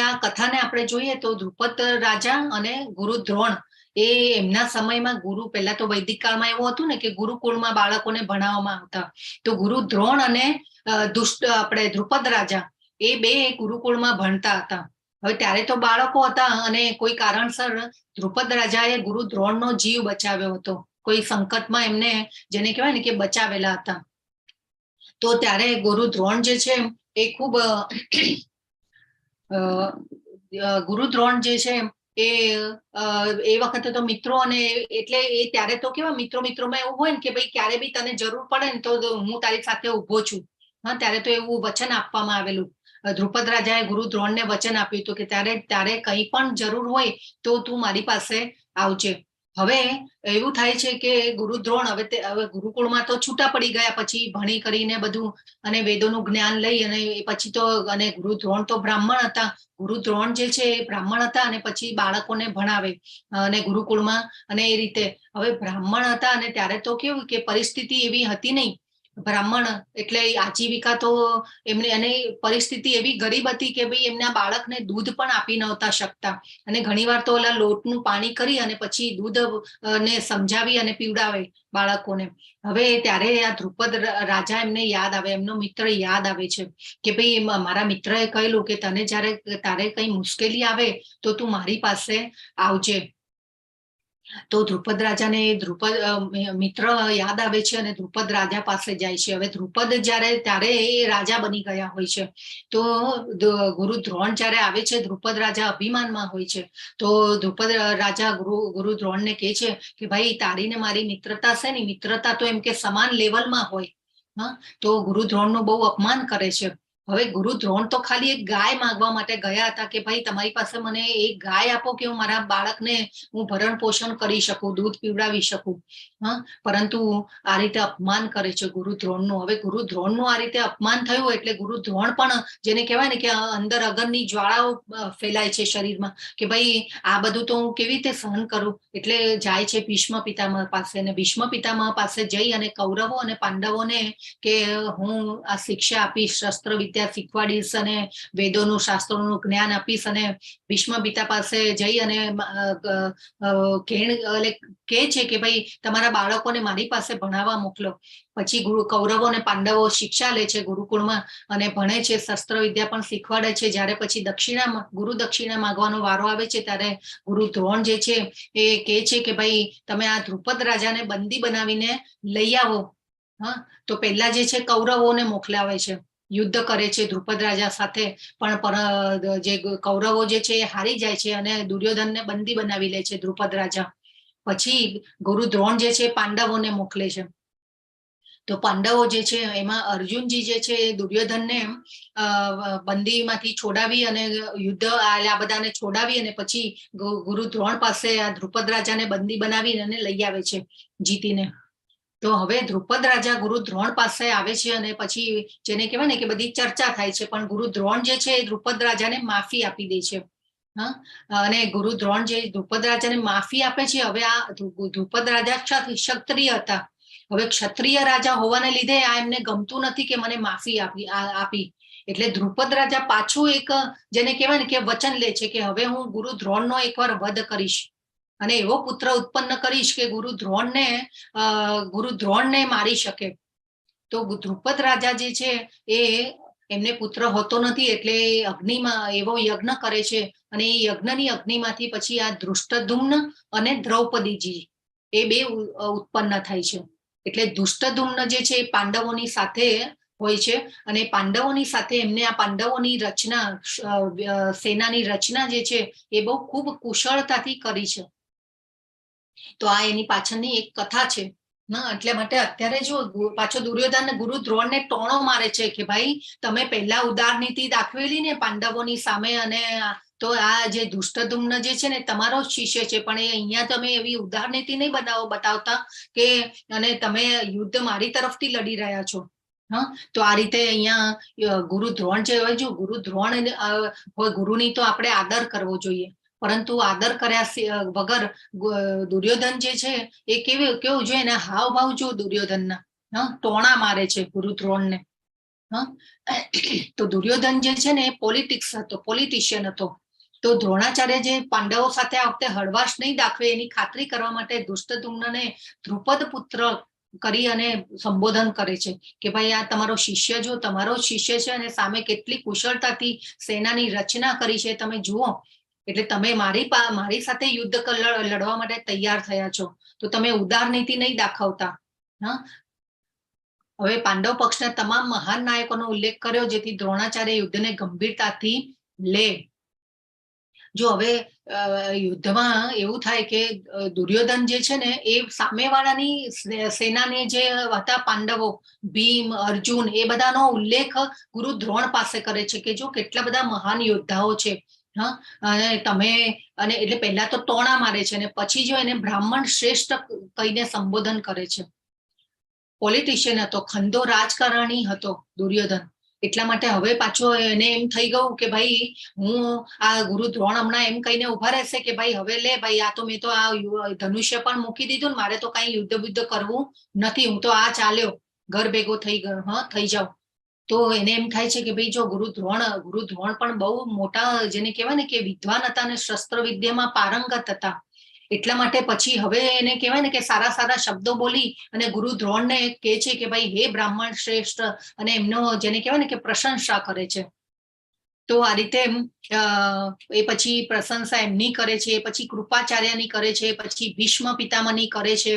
આ કથાને આપણે જોઈએ તો દ્રુપદ રાજા અને ગુરુ દ્રોણ એ એમના સમયમાં ગુરુ, પહેલા તો વૈદિક કાળમાં એવું હતું ને કે ગુરુકુળમાં બાળકોને ભણાવવામાં આવતા. તો ગુરુ દ્રોણ અને દ્રુપદ રાજા એ બે ગુરુકુળમાં ભણતા હતા. હવે ત્યારે તો બાળકો હતા અને કોઈ કારણસર દ્રુપદ રાજાએ ગુરુ દ્રોણનો જીવ બચાવ્યો હતો. કોઈ સંકટમાં એમને જેને કહેવાય ને કે બચાવેલા હતા. તો ત્યારે ગુરુ દ્રોણ જે છે એ ખૂબ ગુરુ દ્રોણ જે છે એ વખતે તો મિત્રો અને એટલે એ ત્યારે તો કેવા મિત્રોમાં એવું હોય ને કે ભાઈ ક્યારે બી તને જરૂર પડે ને તો હું તારી સાથે ઉભો છું. ત્યારે તો એવું વચન આપવામાં આવેલું. દ્રુપદ રાજાએ ગુરુ દ્રોણને વચન આપ્યું હતું કે ત્યારે કંઈ પણ જરૂર હોય તો તું મારી પાસે આવજે. હવે એવું થાય છે કે ગુરુ દ્રોણ હવે ગુરુકુળમાં તો છૂટા પડી ગયા પછી ભણી કરીને બધું અને વેદોનું જ્ઞાન લઈ અને પછી તો અને ગુરુ દ્રોણ તો બ્રાહ્મણ હતા. ગુરુ દ્રોણ જે છે એ બ્રાહ્મણ હતા અને પછી બાળકોને ભણાવે અને ગુરુકુળમાં અને એ રીતે. હવે બ્રાહ્મણ હતા અને ત્યારે તો કેવું કે પરિસ્થિતિ એવી હતી નહીં. બ્રાહ્મણ એટલે આજીવિકા તો એમને અને પરિસ્થિતિ એવી ગરીબ હતી કે ભાઈ એમના બાળકને દૂધ પણ આપી નહોતા શકતા અને ઘણીવાર તો ઓલા લોટનું પાણી કરી અને પછી દૂધ ને સમજાવી અને પીવડાવે બાળકોને. હવે ત્યારે આ દ્રુપદ રાજા એમને યાદ આવે, એમનો મિત્ર યાદ આવે છે કે ભાઈ મારા મિત્રએ કહેલું કે તને જ્યારે તારે કઈ મુશ્કેલી આવે તો તું મારી પાસે આવજે. તો દ્રુપદ રાજાને દ્રુપદ મિત્ર યાદ આવે છે અને દ્રુપદ રાજા પાસે જાય છે. હવે દ્રુપદ ત્યારે એ રાજા બની ગયા હોય છે. તો ગુરુ દ્રોણ જ્યારે આવે છે દ્રુપદ રાજા અભિમાનમાં હોય છે. તો દ્રુપદ રાજા ગુરુ દ્રોણને કહે છે કે ભાઈ તારી ને મારી મિત્રતા છે ને, મિત્રતા તો એમ કે સમાન લેવલમાં હોય. તો ગુરુ દ્રોણનું બહુ અપમાન કરે છે. હવે ગુરુ દ્રોણ તો ખાલી એક ગાય માંગવા માટે ગયા હતા કે ભાઈ તમારી પાસે મને એક ગાય આપો કે હું મારા બાળકને હું ભરણ પોષણ કરી શકું, દૂધ પીવડાવી શકું. પરંતુ આ રીતે અપમાન કરે છે ગુરુ દ્રોણનું. હવે ગુરુ દ્રોણનું આ રીતે અપમાન થયું એટલે ગુરુ દ્રોણ પણ જેને કહેવાય ને કે અંદર અગનની જ્વાળાઓ ફેલાય છે શરીરમાં કે ભાઈ આ બધું તો હું કેવી રીતે સહન કરું. એટલે જાય છે ભીષ્મ પિતામહ પાસે અને ભીષ્મ પિતામહ પાસે જઈ અને કૌરવો અને પાંડવોને કે હું આ શિક્ષા આપીશ, શસ્ત્ર વિદ્યા શીખવાડીશ અને વેદોનું શાસ્ત્રોનું જ્ઞાન આપીશ. અને ભીષ્મ પિતા પાસે જઈ અને કહે છે કે ભાઈ તમારા બાળકોને મારી પાસે ભણાવવા મોકલો. પછી કૌરવો અને પાંડવો શિક્ષા લે છે ગુરુકુળમાં અને ભણે છે, શસ્ત્ર વિદ્યા પણ શીખવાડે છે. જ્યારે પછી ગુરુ દક્ષિણા માંગવાનો વારો આવે છે ત્યારે ગુરુ દ્રોણ જે છે એ કહે છે કે ભાઈ તમે આ દ્રુપદ રાજાને બંદી બનાવીને લઈ આવો. તો પહેલા જે છે કૌરવોને મોકલાવે છે, યુદ્ધ કરે છે દ્રુપદ રાજા સાથે. પણ જે કૌરવો જે છે એ હારી જાય છે અને દુર્યોધનને બંદી બનાવી લે છે દ્રુપદ રાજા. પછી ગુરુ દ્રોણ જે છે પાંડવોને મોકલે છે. તો તો પાંડવો જે છે એમાં અર્જુનજી જે છે એ દુર્યોધનને બંદીમાંથી છોડાવી અને યુદ્ધ આ બધાને છોડાવી અને પછી ગુરુ દ્રોણ પાસે આ દ્રુપદ રાજાને બંદી બનાવીને અને લઈ આવે છે જીતીને. તો હવે દ્રુપદ રાજા ગુરુ દ્રોણ પાસે આવે છે અને પછી જેને કહેવાય ને કે બધી ચર્ચા થાય છે, પણ ગુરુ દ્રોણ જે છે એ દ્રુપદ રાજાને માફી આપી દે છે. હા, અને ગુરુ દ્રોણ જે દ્રુપદ રાજાને માફી આપે છે. હવે આ દ્રુપદ રાજા ક્ષત્રિય હતા. હવે ક્ષત્રિય રાજા હોવાને લીધે આ એમને ગમતું નથી કે મને માફી આપી. એટલે દ્રુપદ રાજા પાછું એક જેને કહેવાય ને કે વચન લે છે કે હવે હું ગુરુ દ્રોણનો એકવાર વધ કરીશ અને એવો પુત્ર ઉત્પન્ન કરીશ કે ગુરુ દ્રોણને મારી શકે. તો દ્રુપદ રાજા જે છે એ એમને પુત્ર હોતો નથી, એટલે અગ્નિમાં એવો યજ્ઞ કરે છે અને એ યજ્ઞની અગ્નિમાંથી પછી આ ધૃષ્ટદ્યુમ્ન અને દ્રૌપદીજી એ બે ઉત્પન્ન થાય છે. એટલે ધૃષ્ટદ્યુમ્ન જે છે એ પાંડવોની સાથે હોય છે અને પાંડવોની સાથે એમને આ પાંડવોની રચના સેનાની રચના જે છે એ બહુ ખૂબ કુશળતાથી કરી છે. તો આ એની પાછળની એક કથા છે. એટલે માટે અત્યારે જો પાછો દુર્યોધન ગુરુ દ્રોણને ટોણો મારે છે કે ભાઈ તમે પહેલા ઉદાર નીતિ દાખવેલી ને પાંડવોની સામે, અને તો આ જે ધૃષ્ટદ્યુમ્ન જે છે ને તમારો જ શિષ્ય છે, પણ એ અહીંયા તમે એવી ઉદાર નીતિ નહીં બતાવતા કે અને તમે યુદ્ધ મારી તરફથી લડી રહ્યા છો. હા, તો આ રીતે અહીંયા ગુરુ દ્રોણ જે હોય, જો ગુરુ દ્રોણ હોય ગુરુની તો આપણે આદર કરવો જોઈએ, પરંતુ આદર કર્યા વગર દુર્યોધન જે છે એ કેવું જોઈએ એના હાવભાવ જો દુર્યોધનના ટોણા મારે છે ગુરુ દ્રોણને. તો દુર્યોધન જે છે ને એ પોલિટિશિયન હતો. તો દ્રોણાચાર્ય જે પાંડવો સાથે આ વખતે હળવાશ નહીં દાખવે એની ખાતરી કરવા માટે ધૃષ્ટદ્યુમ્નને દ્રુપદ પુત્ર કરી અને સંબોધન કરે છે કે ભાઈ આ તમારો શિષ્ય જો તમારો શિષ્ય છે અને સામે કેટલી કુશળતાથી સેનાની રચના કરી છે તમે જુઓ. એટલે તમે મારી સાથે યુદ્ધ લડવા માટે તૈયાર થયા છો, તો તમે ઉદાર નીતિ નહીં દાખવતા. હવે પાંડવ પક્ષના તમામ મહાન નાયકોનો ઉલ્લેખ કર્યો જેથી દ્રોણાચાર્ય યુદ્ધને ગંભીરતાથી લે. જો હવે યુદ્ધમાં એવું થાય કે દુર્યોધન જે છે ને એ સામેવાળાની સેનાને જે હતા પાંડવો ભીમ અર્જુન એ બધાનો ઉલ્લેખ ગુરુ દ્રોણ પાસે કરે છે કે જો કેટલા બધા મહાન યોદ્ધાઓ છે. અને તમે અને એટલે પહેલા તો ટોણા મારે છે અને પછી જો એને બ્રાહ્મણ શ્રેષ્ઠ કહીને સંબોધન કરે છે. પોલિટિશિયન હતો, ખંદો રાજકારણી હતો દુર્યોધન. એટલા માટે હવે પાછો એને એમ થઈ ગયું કે ભાઈ હું આ ગુરુ દ્રોણ હમણાં એમ કહીને ઉભા રહેશે કે ભાઈ હવે લે ભાઈ આ તો મેં તો આ ધનુષ્ય પણ મૂકી દીધું ને મારે તો કઈ યુદ્ધ કરવું નથી, હું તો આ ચાલ્યો ઘર ભેગો થઈ ગયો થઈ જાવ. તો એને એમ થાય છે કે ભાઈ જો ગુરુ દ્રોણ પણ બહુ મોટા જેને કહેવાય ને કે વિદ્વાન હતા અને શસ્ત્ર વિદ્યામાં પારંગત હતા. એટલા માટે પછી હવે એને કહેવાય ને કે સારા સારા શબ્દો બોલી અને ગુરુ દ્રોણને કહે છે કે ભાઈ હે બ્રાહ્મણ શ્રેષ્ઠ, અને એમનો જેને કહેવાય ને કે પ્રશંસા કરે છે. તો આ રીતે એ પછી પ્રશંસા એમની કરે છે, પછી કૃપાચાર્યની કરે છે, પછી ભીષ્મ પિતામહની કરે છે.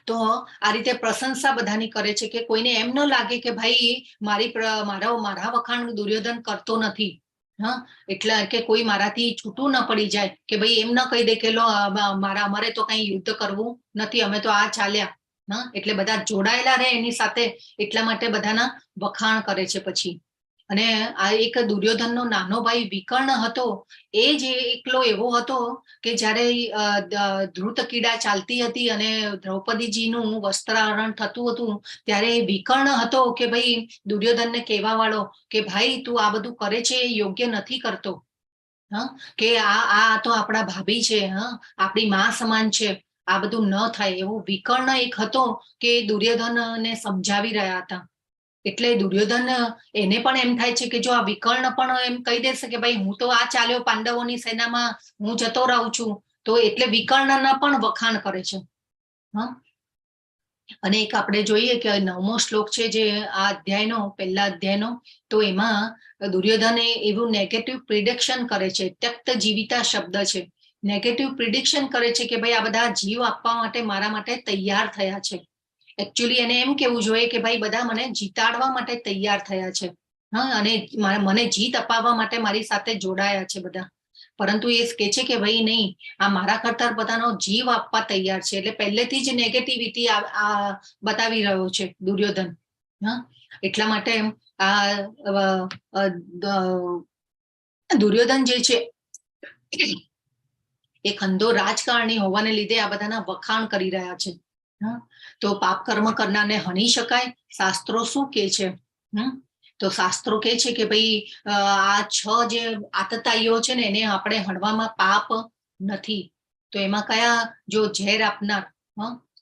તો આ રીતે પ્રશંસા બધાની કરે છે કે કોઈને એમ ન લાગે કે ભાઈ મારા વખાણ દુર્યોધન કરતો નથી. એટલે કે કોઈ મારાથી છૂટું ન પડી જાય કે ભાઈ એમ ન કહી દે કે લો અમારે તો કઈ યુદ્ધ કરવું નથી, અમે તો આ ચાલ્યા. એટલે બધા જોડાયેલા રહે એની સાથે, એટલા માટે બધાના વખાણ કરે છે પછી. અને આ એક દુર્યોધનનો નાનો ભાઈ વિકર્ણ હતો, એ જે એકલો એવો હતો કે જયારે ધૃત કીડા ચાલતી હતી અને દ્રૌપદીજીનું વસ્ત્રાહરણ થતું હતું ત્યારે વિકર્ણ હતો કે ભાઈ દુર્યોધનને કહેવા વાળો કે ભાઈ તું આ બધું કરે છે એ યોગ્ય નથી કરતો. કે આ તો આપણા ભાભી છે, આપણી માં સમાન છે, આ બધું ન થાય. એવો વિકર્ણ એક હતો કે દુર્યોધનને સમજાવી રહ્યા હતા. એટલે દુર્યોધન એને પણ એમ થાય છે કે જો આ વિકર્ણ પણ એમ કહી દેશે કે ભાઈ હું તો આ ચાલ્યો પાંડવોની સેનામાં, હું જતો રહું છું, તો એટલે વિકર્ણના પણ વખાણ કરે છે. અને એક આપણે જોઈએ કે 9મો શ્લોક છે જે આ અધ્યાયનો પહેલા અધ્યાયનો, તો એમાં દુર્યોધને એવું નેગેટિવ પ્રિડિક્શન કરે છે. ત્યક્ત જીવિતા શબ્દ છે. નેગેટિવ પ્રિડિક્શન કરે છે કે ભાઈ આ બધા જીવ આપવા માટે મારા માટે તૈયાર થયા છે. એકચ્યુઅલી એને એમ કેવું જોઈએ કે ભાઈ બધા મને જીતાડવા માટે તૈયાર થયા છે, અને મને જીત અપાવવા માટે મારી સાથે જોડાયા છે બધા. પરંતુ એ કે છે કે ભાઈ નહીં, આ મારા કરતા પોતાનો જીવ આપવા તૈયાર છે. એટલે પહેલેથી જ નેગેટિવિટી બતાવી રહ્યો છે દુર્યોધન. હા, એટલા માટે દુર્યોધન જે છે એ ખંડો રાજકારણી હોવાને લીધે આ બધાના વખાણ કરી રહ્યા છે. તો પાપ કર્મ કરનારને હણી શકાય, શાસ્ત્રો શું કે છે? તો શાસ્ત્રો કે છે કે ભાઈ આ 6 જે આતતાઈઓ છે ને એને આપણે હણવામાં પાપ નથી. તો એમાં કયા? જો ઝેર આપનાર,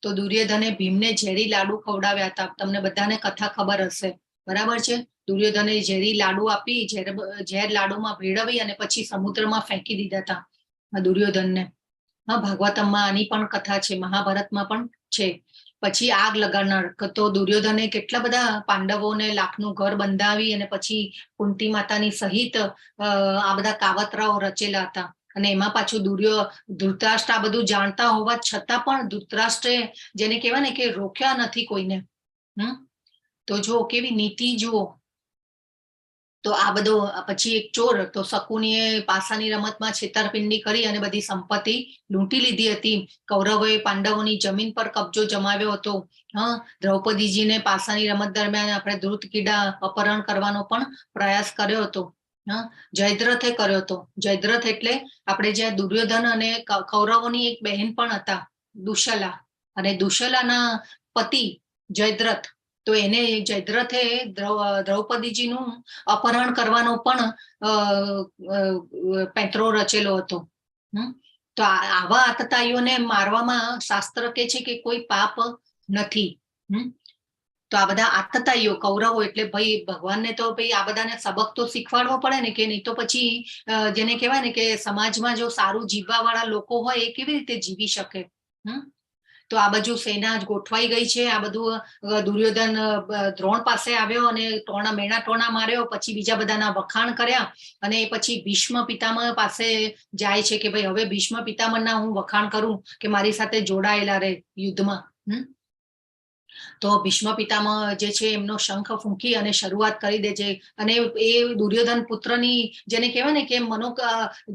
તો દુર્યોધને ભીમને ઝેરી લાડુ ખવડાવ્યા હતા. તમને બધાને કથા ખબર હશે, બરાબર છે? દુર્યોધને ઝેરી લાડુ આપી, ઝેર લાડુમાં ભેળવી અને પછી સમુદ્રમાં ફેંકી દીધા હતા દુર્યોધનને. ભાગવતમમાં આની પણ કથા છે, મહાભારતમાં પણ છે. પછી આગ લગાડનાર, તો દુર્યોધને કેટલા બધા પાંડવોને લાખનું ઘર બંધાવી અને પછી કુંતી માતાની સહિત આ બધા કાવતરાઓ રચેલા હતા. અને એમાં પાછું ધૃતરાષ્ટ્ર આ બધું જાણતા હોવા છતાં પણ ધૃતરાષ્ટ્રે, જેને કહેવાય ને કે રોક્યા નથી કોઈને. તો જો કેવી નીતિ જુઓ. તો આ બધો પછી એક ચોર, તો શકુનીએ પાસાની રમતમાં છેતરપિંડી કરી અને બધી સંપત્તિ લૂંટી લીધી હતી. કૌરવોએ પાંડવોની જમીન પર કબજો જમાવ્યો હતો. દ્રૌપદીજીને પાસાની રમત દરમિયાન આપણે ધૃત કીડા અપહરણ કરવાનો પણ પ્રયાસ કર્યો હતો. જયદ્રથે કર્યો હતો. જયદ્રથ એટલે આપણે જ્યાં દુર્યોધન અને કૌરવોની એક બહેન પણ હતા, દુશલા, અને દુશલાના પતિ જયદ્રથ. તો એને જયદ્રથે દ્રૌપદીજીનું અપહરણ કરવાનો પણ પેંતરો રચેલો હતો. તો આવા આતતાઈઓને મારવામાં શાસ્ત્ર કે છે કે કોઈ પાપ નથી. તો આ બધા આતતાઈઓ કૌરવો એટલે ભાઈ ભગવાનને તો ભાઈ આ બધાને સબક તો શીખવાડવો પડે ને, કે નહીં તો પછી જેને કહેવાય ને કે સમાજમાં જો સારું જીવવા વાળા લોકો હોય એ કેવી રીતે જીવી શકે? તો આ બાજુ સેના ગોઠવાઈ ગઈ છે. આ બધું દુર્યોધન દ્રોણ પાસે આવ્યો અને મેણા ટોણા માર્યો. પછી બીજા બધાના વખાણ કર્યા અને પછી ભીષ્મ પિતામહ પાસે જાય છે કે ભાઈ હવે ભીષ્મ પિતામહના હું વખાણ કરું કે મારી સાથે જોડાયેલા રહે યુદ્ધમાં. તો ભીષ્મ પિતામહ જે છે એમનો શંખ ફૂંકી અને શરૂઆત કરી દે છે. અને એ દુર્યોધન પુત્રની જેને કહેવાય ને કે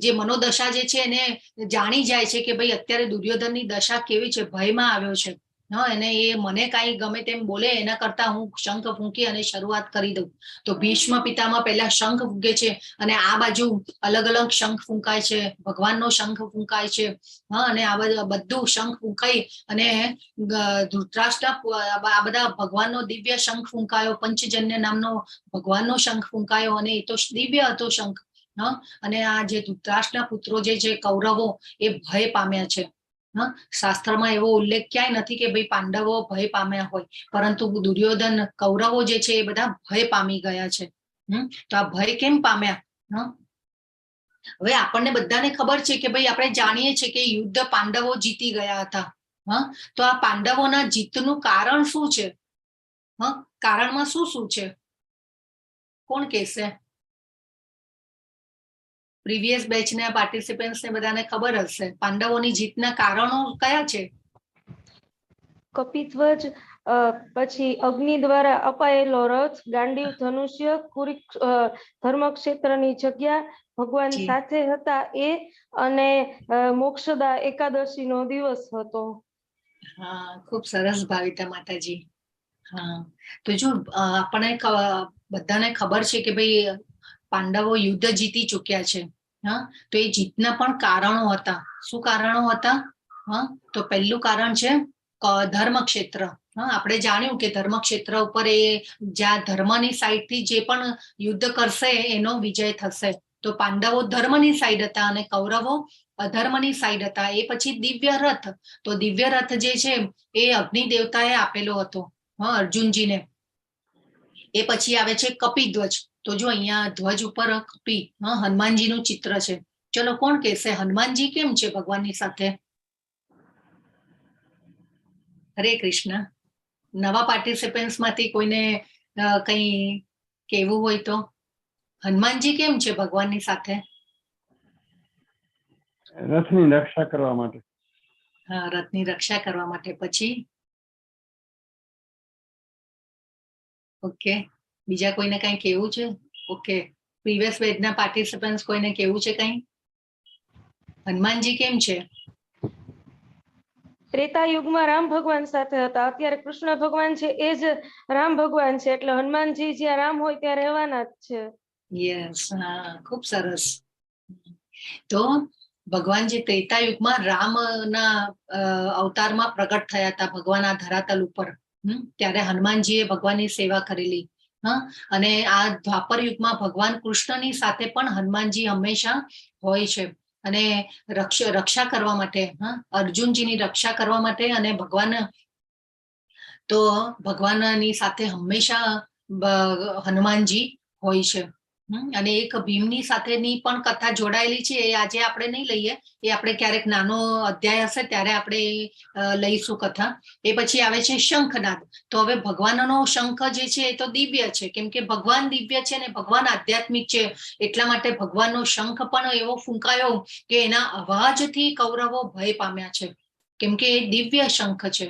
જે મનોદશા જે છે એને જાણી જાય છે કે ભાઈ અત્યારે દુર્યોધનની દશા કેવી છે, ભયમાં આવ્યો છે. એને એ મને કાંઈ ગમે તેમ બોલે એના કરતા હું શંખ ફૂંકી અને શરૂઆત કરી દઉં. તો ભીષ્મ પિતામહ પહેલા શંખ ફૂંકે છે અને આ બાજુ અલગ અલગ શંખ ફૂંકાય છે, ભગવાનનો શંખ ફૂંકાય છે. અને આ બધું શંખ ફૂંકાઈ અને ધૃતરાષ્ટ્ર આ બધા ભગવાનનો દિવ્ય શંખ ફૂંકાયો, પંચજન્ય નામનો ભગવાનનો શંખ ફૂંકાયો અને એ તો દિવ્ય હતો શંખ. અને આ જે ધૃતરાષ્ટ્રના પુત્રો જે છે કૌરવો એ ભય પામ્યા છે. શાસ્ત્રમાં એવો ઉલ્લેખ ક્યાંય નથી કે ભાઈ પાંડવો ભય પામ્યા હોય, પરંતુ દુર્યોધન કૌરવો જે છે એ બધા ભય પામી ગયા છે. તો આ ભય કેમ પામ્યા? હવે આપણને બધાને ખબર છે કે ભાઈ આપણે જાણીએ છીએ કે યુદ્ધ પાંડવો જીતી ગયા હતા. તો આ પાંડવોના જીતનું કારણ શું છે? કારણમાં શું શું છે? કોણ કહેશે? પ્રીવિયસ બેચના પાર્ટિસિપન્ટ્સ ને બધાને ખબર હશે પાંડવોની જીતના કારણો કયા છે? કપિધ્વજ, પછી અગ્નિ દ્વારા અપાયેલો રથ, ગાંડીવ ધનુષ્ય, ધર્મક્ષેત્રની જગ્યા, ભગવાન સાથે હતા એ, અને મોક્ષદા એકાદશીનો દિવસ હતો. હા, ખૂબ સરસ ભાવિતા માતાજી. હા, તો જો આપણને બધાને ખબર છે કે ભાઈ પાંડવો યુદ્ધ જીતી ચુક્યા છે. તો એ જીતના પણ કારણો હતા. શું કારણો હતા? તો પહેલું કારણ છે ધર્મક્ષેત્ર. આપણે જાણ્યું કે ધર્મક્ષેત્ર ઉપર એ જ્યાં ધર્મની સાઈડથી જે પણ યુદ્ધ કરશે એનો વિજય થશે. તો પાંડવો ધર્મની સાઈડ હતા અને કૌરવો અધર્મની સાઈડ હતા. એ પછી દિવ્ય રથ, તો દિવ્ય રથ જે છે એ અગ્નિ દેવતાએ આપેલો હતો અર્જુનજીને. એ પછી આવે છે કપિધ્વજ. તો જો અહીંયા ધ્વજ ઉપર કપી હનુમાનજીનું ચિત્ર છે. ચલો કોણ કહેશે હનુમાનજી કેમ છે ભગવાનની સાથે? હરે કૃષ્ણ. નવા પાર્ટિસિપન્ટ્સ માંથી કોઈને કંઈ કહેવું હોય તો? હનુમાનજી કેમ છે ભગવાનની સાથે? રથની રક્ષા કરવા માટે. હા, રથની રક્ષા કરવા માટે. પછી ઓકે, બીજા કોઈને કઈ કેવું છે? ઓકે, પ્રીવિયસ બેચના પાર્ટિસિપન્ટ્સ કોઈને કેવું છે કઈ? હનુમાનજી કેમ છે? ત્રેતા યુગમાં રામ ભગવાન સાથે હતા. અત્યારે કૃષ્ણ ભગવાન છે એ જ રામ ભગવાન છે, એટલે હનુમાનજી જ્યાં રામ હોય ત્યાં રહેવાના જ છે. યસ, હા, ખૂબ સરસ. તો ભગવાન જે ત્રેતા યુગમાં રામના અવતારમાં પ્રગટ થયા હતા ભગવાન આ ધરાતલ ઉપર, ત્યારે હનુમાનજીએ ભગવાનની સેવા કરેલી. અને આ દ્વાપર યુગમાં ભગવાન કૃષ્ણની સાથે પણ હનુમાનજી હંમેશા હોય છે, અને રક્ષા કરવા માટે, અર્જુનજીની રક્ષા કરવા માટે, અને ભગવાનની સાથે હંમેશા હનુમાનજી હોય છે. અને એક ભીમની સાથેની પણ કથા જોડાયેલી છે, એ આજે આપણે નહીં લઈએ, એ આપણે ક્યારેક નાનો અધ્યાય હશે ત્યારે આપણે લઈશું કથા. એ પછી આવે છે શંખનાદ. તો હવે ભગવાનનો શંખ જે છે એ તો દિવ્ય છે, કેમ કે ભગવાન દિવ્ય છે ને ભગવાન આધ્યાત્મિક છે, એટલા માટે ભગવાનનો શંખ પણ એવો ફૂંકાયો કે એના અવાજથી કૌરવો ભય પામ્યા છે, કેમ કે એ દિવ્ય શંખ છે.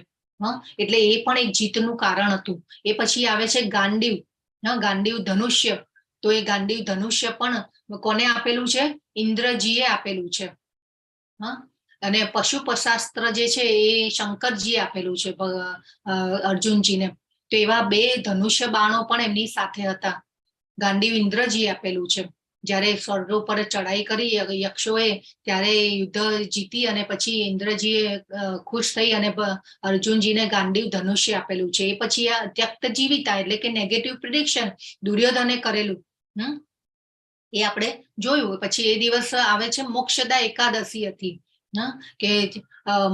એટલે એ પણ એક જીતનું કારણ હતું. એ પછી આવે છે ગાંડીવ. ગાંડીવ ધનુષ્ય. તો એ ગાંડીવ ધનુષ્ય પણ કોને આપેલું છે? ઇન્દ્રજીએ આપેલું છે. અને પશુપશાસ્ત્ર જે છે એ શંકરજીએ આપેલું છે અર્જુનજીને. તો એવા 2 ધનુષ્ય બાણો પણ એમની સાથે હતા. ગાંડીવ ઇન્દ્રજીએ આપેલું છે. જ્યારે સ્વર્ગ ઉપર ચડાઈ કરી યક્ષોએ, ત્યારે યુદ્ધ જીતી અને પછી ઇન્દ્રજીએ ખુશ થઈ અને અર્જુનજીને ગાંડીવ ધનુષ્ય આપેલું છે. એ પછી આ ત્યક્ત જીવિતા એટલે કે નેગેટિવ પ્રિડિક્શન દુર્યોધને કરેલું, એ આપણે જોયું. પછી એ દિવસ આવે છે મોક્ષદા એકાદશી હતી, કે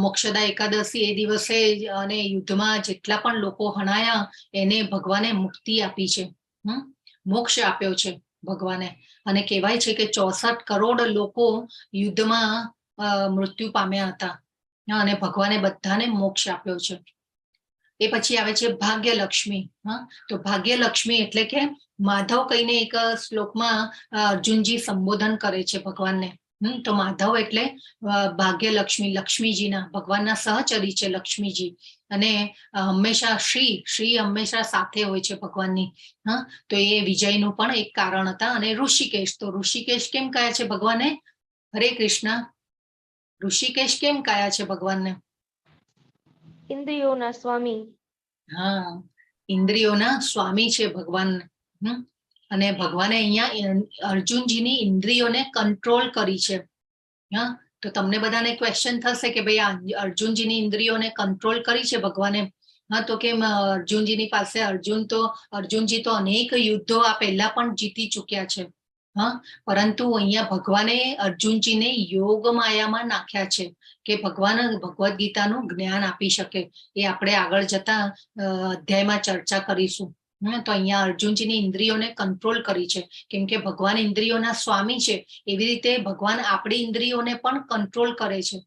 મોક્ષદા એકાદશી એ દિવસે, અને યુદ્ધમાં જેટલા પણ લોકો હણાયા એને ભગવાને મુક્તિ આપી છે, મોક્ષ આપ્યો છે ભગવાને. અને કહેવાય છે કે 64 કરોડ લોકો યુદ્ધમાં મૃત્યુ પામ્યા હતા, અને ભગવાને બધાને મોક્ષ આપ્યો છે. એ પછી આવે છે ભાગ્યલક્ષ્મી. તો ભાગ્યલક્ષ્મી એટલે કે માધવ કહીને એક શ્લોકમાં અર્જુનજી સંબોધન કરે છે ભગવાનને. તો માધવ એટલે ભાગ્યલક્ષ્મી, લક્ષ્મીજીના, ભગવાનના સહચરી છે લક્ષ્મીજી. અને હંમેશા શ્રી હંમેશા સાથે હોય છે ભગવાનની. તો એ વિજયનું પણ એક કારણ હતા. અને ઋષિકેશ, તો ઋષિકેશ કેમ કયા છે ભગવાને? હરે કૃષ્ણ. ઋષિકેશ કેમ કયા છે ભગવાનને? ઇન્દ્રિયોના સ્વામી. ઇન્દ્રિયોના સ્વામી છે ભગવાન. અને ભગવાને અહીંયા અર્જુનજીની ઇન્દ્રિયોને કંટ્રોલ કરી છે. તો તમને બધાને ક્વેશ્ચન થશે કે ભાઈ અર્જુનજીની ઇન્દ્રિયોને કંટ્રોલ કરી છે ભગવાને, તો કેમ અર્જુનજીની પાસે અર્જુનજી તો અનેક યુદ્ધો આ પહેલા પણ જીતી ચુક્યા છે. પરંતુ અહીંયા ભગવાને અર્જુનજીને યોગ માયામાં નાખ્યા છે, કે ભગવાન ભગવદ્ ગીતાનું જ્ઞાન આપી શકે. એ આપણે આગળ જતા અધ્યાયમાં ચર્ચા કરીશું. તો અહીંયા અર્જુનજીની ઇન્દ્રિયોને કંટ્રોલ કરી છે, કેમ કે ભગવાન ઇન્દ્રિયોના સ્વામી છે. એવી રીતે ભગવાન આપણી ઇન્દ્રિયોને પણ કંટ્રોલ કરે છે.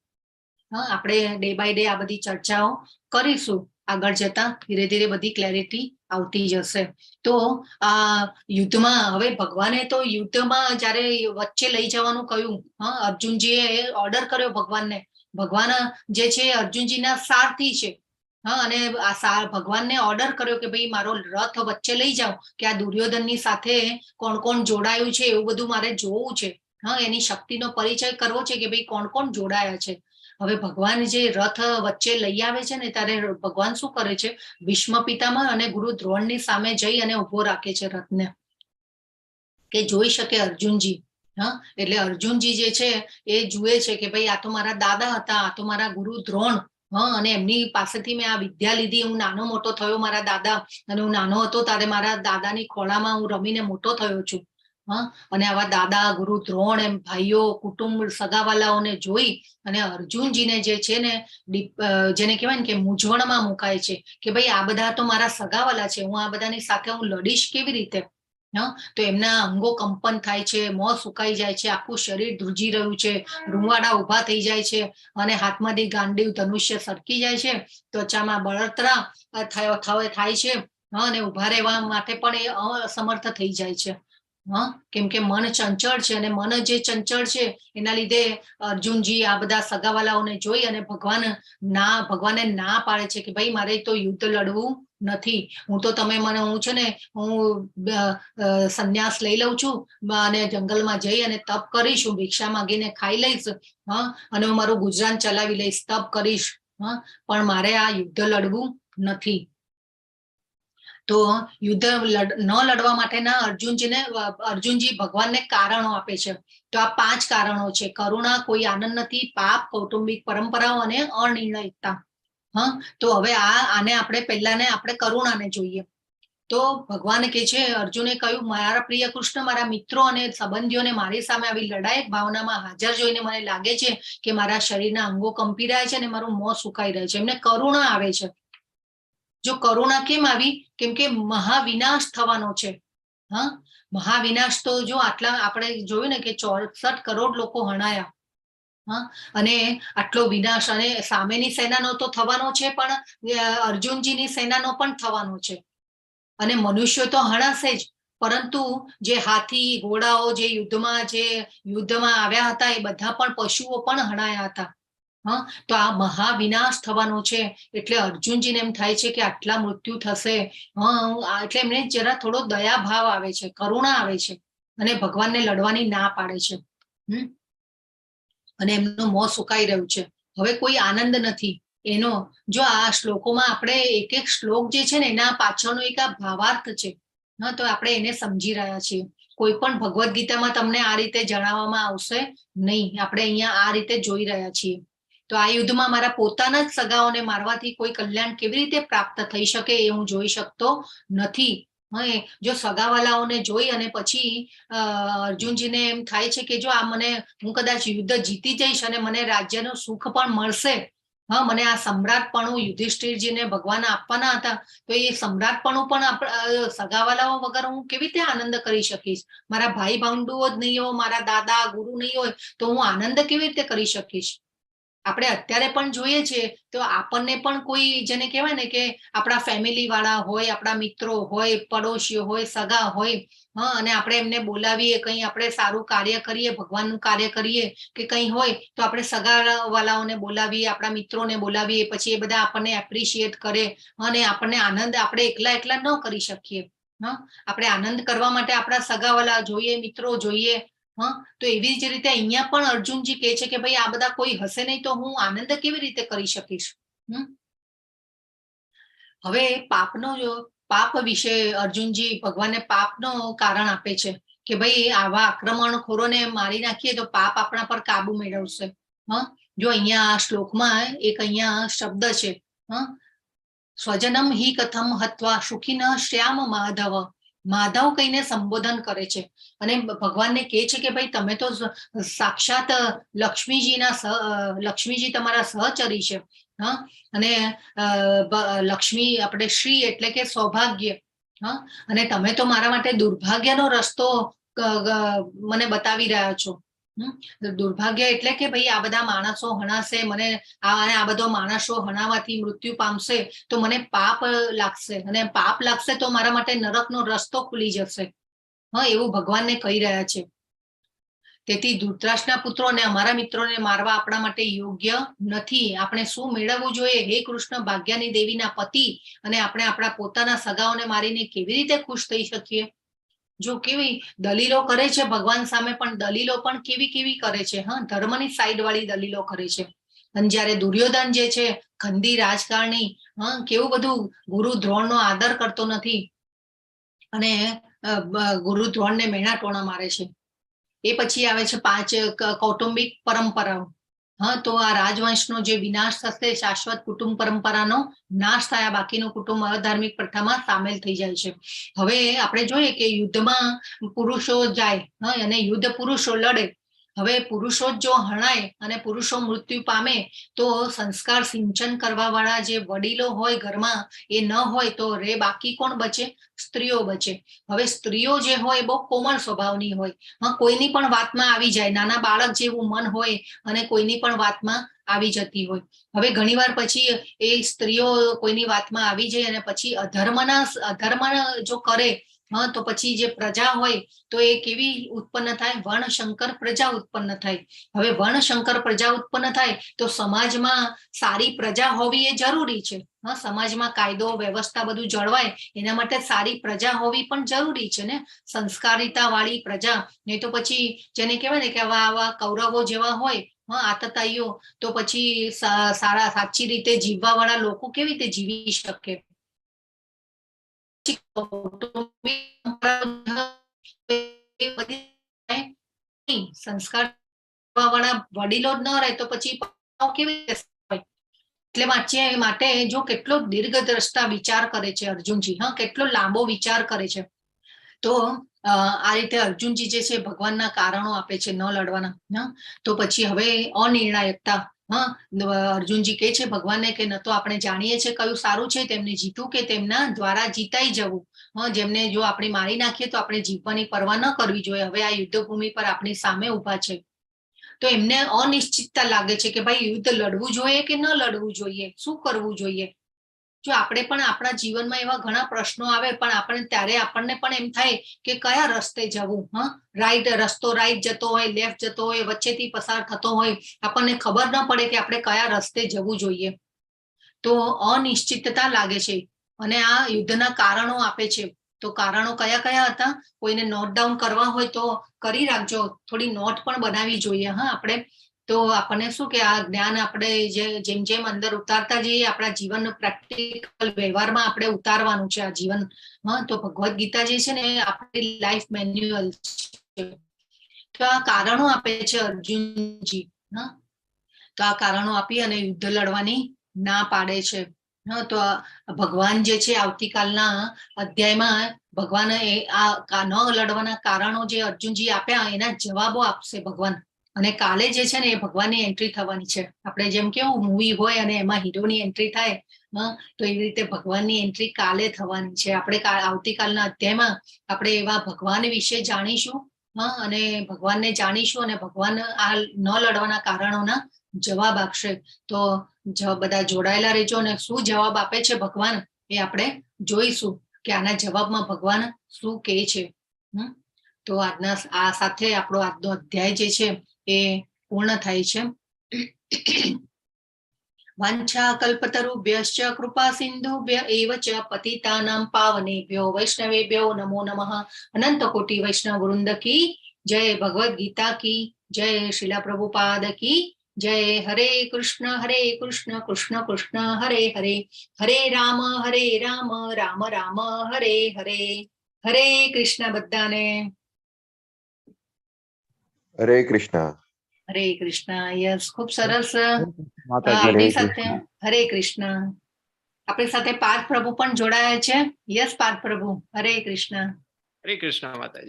આપણે ડે બાય ડે આ બધી ચર્ચાઓ કરીશું. આગળ જતા ધીરે ધીરે બધી ક્લેરિટી આવતી જશે. તો આ યુદ્ધમાં હવે ભગવાને તો યુદ્ધમાં જ્યારે વચ્ચે લઈ જવાનું કહ્યું, અર્જુનજીએ ઓર્ડર કર્યો ભગવાનને. ભગવાન જે છે અર્જુનજીના સારથી છે, અને આ ભગવાનને ઓર્ડર કર્યો કે ભાઈ મારો રથ વચ્ચે લઈ જાઓ, કે આ દુર્યોધનની સાથે કોણ કોણ જોડાયું છે એવું બધું મારે જોવું છે. એની શક્તિનો પરિચય કરવો છે કે ભાઈ કોણ કોણ જોડાયા છે. હવે ભગવાન જે રથ વચ્ચે લઈ આવે છે ને, ત્યારે ભગવાન શું કરે છે? ભીષ્મ પિતામહ અને ગુરુ દ્રોણની સામે જઈ અને ઉભો રાખે છે રથને, કે જોઈ શકે અર્જુનજી. એટલે અર્જુનજી જે છે એ જુએ છે કે ભાઈ આ તો મારા દાદા હતા, આ તો મારા ગુરુ દ્રોણ, અને એમની પાસેથી મેં આ વિદ્યા લીધી. હું નાનો મોટો થયો મારા દાદા, અને હું નાનો હતો ત્યારે મારા દાદાની ખોળામાં હું રમીને મોટો થયો છું. અને આવા દાદા, ગુરુ દ્રોણ, એમ ભાઈઓ, કુટુંબ, સગાવાલાઓને જોઈ અને અર્જુનજીને જે છે ને, જેને કહેવાય ને કે મૂંઝવણમાં મુકાય છે, કે ભાઈ આ બધા તો મારા સગાવાલા છે, હું આ બધાની સાથે હું લડીશ કેવી રીતે? તો એમના અંગો કંપન થાય છે, મોં સુકાઈ જાય છે, આખું શરીર ધ્રુજી રહ્યું છે, રૂંવાડા ઉભા થઈ જાય છે, અને હાથમાંથી ગાંડીવ ધનુષ્ય સરકી જાય છે, ત્વચામાં બળતરા થાય છે, અને ઉભા રહેવા માટે પણ એ અસમર્થ થઈ જાય છે. કેમ કે મન ચંચળ છે અને મન જે ચંચળ છે એના લીધે અર્જુનજી આ બધા સગાવાલાઓને જોઈ અને ભગવાને ના પાડે છે કે ભાઈ મારે તો યુદ્ધ લડવું નથી. હું છે ને હું સંન્યાસ લઈ લઉં છું અને જંગલમાં જઈ અને તપ કરીશ, હું ભિક્ષા માંગીને ખાઈ લઈશ, અને હું મારું ગુજરાન ચલાવી લઈશ, તપ કરીશ, પણ મારે આ યુદ્ધ લડવું નથી. તો યુદ્ધ ન લડવા માટેના અર્જુનજી ભગવાનને કારણો આપે છે. તો આ 5 કારણો છે: કરુણા, કોઈ આનંદ નથી, પાપ, કૌટુંબિક પરંપરાઓ અને અનિર્ણયતા. તો હવે આને આપણે કરુણાને જોઈએ. તો ભગવાન કે છે, અર્જુને કહ્યું, મારા પ્રિય કૃષ્ણ, મારા મિત્રો અને સંબંધીઓને મારી સામે આવી લડાયક ભાવનામાં હાજર જોઈને મને લાગે છે કે મારા શરીરના અંગો કંપી રહ્યા છે અને મારું મોં સુકાઈ રહ્યું છે. એમને કરુણા આવે છે. જો કરુણા કેમ આવી? કેમ કે મહાવિનાશ થવાનો છે. મહાવિનાશ તો જો આપણે જોયું ને કે 64 કરોડ લોકો હણાયા, અને આટલો વિનાશ, અને સામેની સેનાનો તો થવાનો છે, પણ અર્જુનજીની સેનાનો પણ થવાનો છે. અને મનુષ્યો તો હણાશે જ, પરંતુ જે હાથી ઘોડાઓ જે યુદ્ધમાં આવ્યા હતા એ બધા પણ પશુઓ પણ હણાયા હતા. તો આ મહાવિનાશ થવાનો છે. એટલે અર્જુનજીને એમ થાય છે કે આટલા મૃત્યુ થશે. એટલે એમને જરા થોડો દયા ભાવ આવે છે, કરુણા આવે છે, અને ભગવાનને લડવાની ના પાડે છે. અને એમનું મોં સુકાઈ રહ્યું છે. હવે કોઈ આનંદ નથી એનો. જો આ શ્લોકોમાં આપણે એક એક શ્લોક જે છે ને એના પાછળનો એક આ ભાવાર્થ છે, તો આપણે એને સમજી રહ્યા છીએ. કોઈ પણ ભગવદ્ ગીતામાં તમને આ રીતે જણાવવામાં આવશે નહીં. આપણે અહીંયા આ રીતે જોઈ રહ્યા છીએ. તો આ યુદ્ધમાં મારા પોતાના જ સગાઓને મારવાથી કોઈ કલ્યાણ કેવી રીતે પ્રાપ્ત થઈ શકે એ હું જોઈ શકતો નથી. જો સગાવાલાઓને જોઈ અને પછી અર્જુનજીને એમ થાય છે કે જો હું કદાચ યુદ્ધ જીતી જઈશ અને મને રાજ્યનું સુખ પણ મળશે, મને આ સમ્રાટપણું યુધિષ્ઠિરજીને ભગવાન આપવાના હતા, તો એ સમ્રાટપણું પણ સગાવાલાઓ વગર હું કેવી રીતે આનંદ કરી શકીશ? મારા ભાઈ ભાંડુઓ જ નહીં હોય, મારા દાદા ગુરુ નહીં હોય, તો હું આનંદ કેવી રીતે કરી શકીશ? આપણે અત્યારે પણ જોઈએ છીએ તો આપણને પણ કોઈ જેને કહેવાય ને કે આપણા ફેમિલી વાળા હોય, આપણા મિત્રો હોય, પડોશીઓ હોય, સગા હોય, અને આપણે એમને બોલાવીએ, કંઈ આપણે સારું કાર્ય કરીએ, ભગવાનનું કાર્ય કરીએ કે કંઈ હોય, તો આપણે સગા વાળાઓને બોલાવીએ, આપણા મિત્રોને બોલાવીએ, પછી એ બધા આપણને એપ્રિશિએટ કરે અને આપણને આનંદ આપણે એકલા ન કરી શકીએ. આપણે આનંદ કરવા માટે આપણા સગાવાલા જોઈએ, મિત્રો જોઈએ. તો એવી જ રીતે અહીંયા પણ અર્જુનજી કહે છે કે ભાઈ આ બધા કોઈ હશે નહીં તો હું આનંદ કેવી રીતે કરી શકીશ? હવે પાપ વિશે અર્જુનજી ભગવાનને પાપનો કારણ આપે છે કે ભાઈ આવા આક્રમણખોરોને મારી નાખીએ તો પાપ આપણા પર કાબુ મેળવશે. જો અહીંયા આ શ્લોકમાં એક અહીંયા શબ્દ છે, સ્વજનમ હિ કથમ હત્વા સુખિન શ્યામ માધવ. માધવ કહીને સંબોધન કરે છે અને ભગવાનને કહે છે કે ભાઈ તમે તો સાક્ષાત લક્ષ્મીજી તમારા સહચરી છે. અને લક્ષ્મી આપણે શ્રી એટલે કે સૌભાગ્ય. અને તમે તો મારા માટે દુર્ભાગ્યનો રસ્તો મને બતાવી રહ્યા છો. દુર્ભાગ્ય એટલે કે ભાઈ આ બધા માણસો હણાશે, મને આ બધો માણસો હણાવાથી મૃત્યુ પામશે તો મને પાપ લાગશે, અને પાપ લાગશે તો મારા માટે નરકનો રસ્તો ખુલી જશે. એવું ભગવાનને કહી રહ્યા છે. તેથી ધૃતરાષ્ટ્રના પુત્રો અને અમારા મિત્રોને મારવા આપણા માટે યોગ્ય નથી. આપણે શું મેળવવું જોઈએ? હે કૃષ્ણ, ભાગ્યની દેવીના પતિ, અને આપણે આપણા પોતાના સગાઓને મારીને કેવી રીતે ખુશ થઈ શકીએ? જો કેવી દલીલો કરે છે ભગવાન સામે, પણ દલીલો પણ કેવી કરે છે, ધર્મની સાઈડ વાળી દલીલો કરે છે. અને જયારે દુર્યોધન જે છે ખંડી રાજકારણી, કેવું બધું ગુરુ દ્રોણનો આદર કરતો નથી અને ગુરુ દ્રોણને મેણા ટોણા મારે છે. એ પછી આવે છે 5 કૌટુંબિક પરંપરાઓ. તો આ રાજવંશનો જે વિનાશ થશે, શાશ્વત કુટુંબ પરંપરાનો નાશ થયા, બાકીનું કુટુંબ અધાર્મિક પ્રથામાં સામેલ થઈ જાય છે. હવે આપણે જોઈએ કે યુદ્ધમાં પુરુષો જાય અને યુદ્ધ પુરુષો લડે. હવે પુરુષો જો હણાય અને પુરુષો મૃત્યુ પામે તો સંસ્કાર સિંચન કરવા વાળા જે વડીલો હોય ઘરમાં એ ન હોય તો બાકી કોણ બચે? સ્ત્રીઓ બચે. હવે સ્ત્રીઓ જે હોય બહુ કોમળ સ્વભાવની હોય, કોઈની પણ વાતમાં આવી જાય, નાના બાળક જેવું મન હોય અને કોઈની પણ વાતમાં આવી જતી હોય. હવે ઘણીવાર પછી એ સ્ત્રીઓ કોઈની વાતમાં આવી જાય અને પછી અધર્મ જો કરે હા, તો પછી જે પ્રજા હોય તો એ કેવી ઉત્પન્ન થાય? વર્ણશંકર પ્રજા ઉત્પન્ન થાય. હવે વર્ણશંકર પ્રજા ઉત્પન્ન થાય તો સમાજમાં સારી પ્રજા હોવી એ જરૂરી છે. હા, સમાજમાં કાયદો વ્યવસ્થા બધું જળવાય એના માટે સારી પ્રજા હોવી પણ જરૂરી છે ને, સંસ્કારિતા વાળી પ્રજા. નહીં તો પછી જેને કહેવાય ને કે આવા કૌરવો જેવા હોય, હા, આતતાઈઓ, તો પછી સાચી રીતે જીવવા વાળા લોકો કેવી રીતે જીવી શકે? સંસ્કાર વાળા વડીલો જ ન રહે તો પછી કેવી રીતે? એટલે વાંચીએ માટે જો કેટલો દીર્ઘદ્રષ્ટા વિચાર કરે છે અર્જુનજી, હા, કેટલો લાંબો વિચાર કરે છે. તો આ રીતે અર્જુનજી જે છે ભગવાનના કારણો આપે છે ન લડવાના. તો પછી હવે અનિર્ણાયકતા, હા, અર્જુનજી કહે છે ભગવાનને કે ન તો આપણે જાણીએ છીએ કયું સારું છે, તેમને જીતવું કે તેમના દ્વારા જીતાઈ જવું. હા, જેમને જો આપણે મારી નાખીએ તો આપણે જીવવાની પરવા ન કરવી જોઈએ. હવે આ યુદ્ધ ભૂમિ પર આપણી સામે ઉભા છે તો એમને અનિશ્ચિતતા લાગે છે કે ભાઈ યુદ્ધ લડવું જોઈએ કે ન લડવું જોઈએ, શું કરવું જોઈએ. જો આપણે પણ આપણા જીવનમાં એવા ઘણા પ્રશ્નો આવે પણ ત્યારે આપણને પણ એમ થાય કે કયા રસ્તે જવું. હા, રાઈટ જતો હોય, લેફ્ટ જતો હોય, વચ્ચેથી પસાર થતો હોય, આપણને ખબર ન પડે કે આપણે કયા રસ્તે જવું જોઈએ. તો અનિશ્ચિતતા લાગે છે અને આ યુદ્ધના કારણો આપે છે. તો કારણો કયા કયા હતા? કોઈને નોટ ડાઉન કરવા હોય તો કરી રાખજો, થોડી નોટ પણ બનાવવી જોઈએ. હા, આપણે તો આપણને શું કે આ જ્ઞાન આપણે જેમ જેમ અંદર ઉતારતા જઈએ આપણા જીવન પ્રેક્ટિકલ વ્યવહારમાં આપણે ઉતારવાનું છે આ જીવન. હા, તો ભગવદ ગીતા જે છે ને આપણી લાઈફ મેન્યુઅલ છે. તો આ કારણો આપે છે અર્જુનજી. હા, તો આ કારણો આપી અને યુદ્ધ લડવાની ના પાડે છે. હા, તો ભગવાન જે છે આવતીકાલના અધ્યાયમાં ભગવાન આ ન લડવાના કારણો જે અર્જુનજી આપ્યા એના જવાબો આપશે ભગવાન. અને કાલે જે છે ને એ ભગવાનની એન્ટ્રી થવાની છે. આપણે જેમ કેવું મૂવી હોય અને એમાં હીરોની એન્ટ્રી થાય, તો એવી રીતે ભગવાનની એન્ટ્રી કાલે થવાની છે. આપણે આવતીકાલના અધ્યાયમાં આપણે એવા ભગવાન વિશે જાણીશું. હા, અને ભગવાનને જાણીશું અને ભગવાન આ ન લડવાના કારણોના જવાબ આપશે. તો બધા જોડાયેલા રહેજો અને શું જવાબ આપે છે ભગવાન એ આપણે જોઈશું કે આના જવાબમાં ભગવાન શું કહે છે. તો આજના આ સાથે આપણો આજનો અધ્યાય જે છે એ પૂર્ણ થાય છે. વાંછા કલ્પતરુભ્યશ્ચ કૃપા સિંધુભ્ય એવ ચ પતિતાનાં પાવનેભ્યો વૈષ્ણવેભ્યો નમો નમઃ. અનંત કોટી વૈષ્ણવ વૃંદ કી જય. ભગવદ ગીતા કી જય. શિલા પ્રભુપાદ કી જય. હરે કૃષ્ણ કૃષ્ણ કૃષ્ણ હરે હરે, હરે રામ રામ રામ હરે હરે. હરે કૃષ્ણ બધાને. હરે કૃષ્ણ. હરે કૃષ્ણ. યસ, ખૂબ સરસ. માતાજી. આપણી સાથે હરે કૃષ્ણ. આપણી સાથે પાર્થ પ્રભુ પણ જોડાયા છે. યસ પાર્થ પ્રભુ, હરે કૃષ્ણ. હરે કૃષ્ણ માતાજી.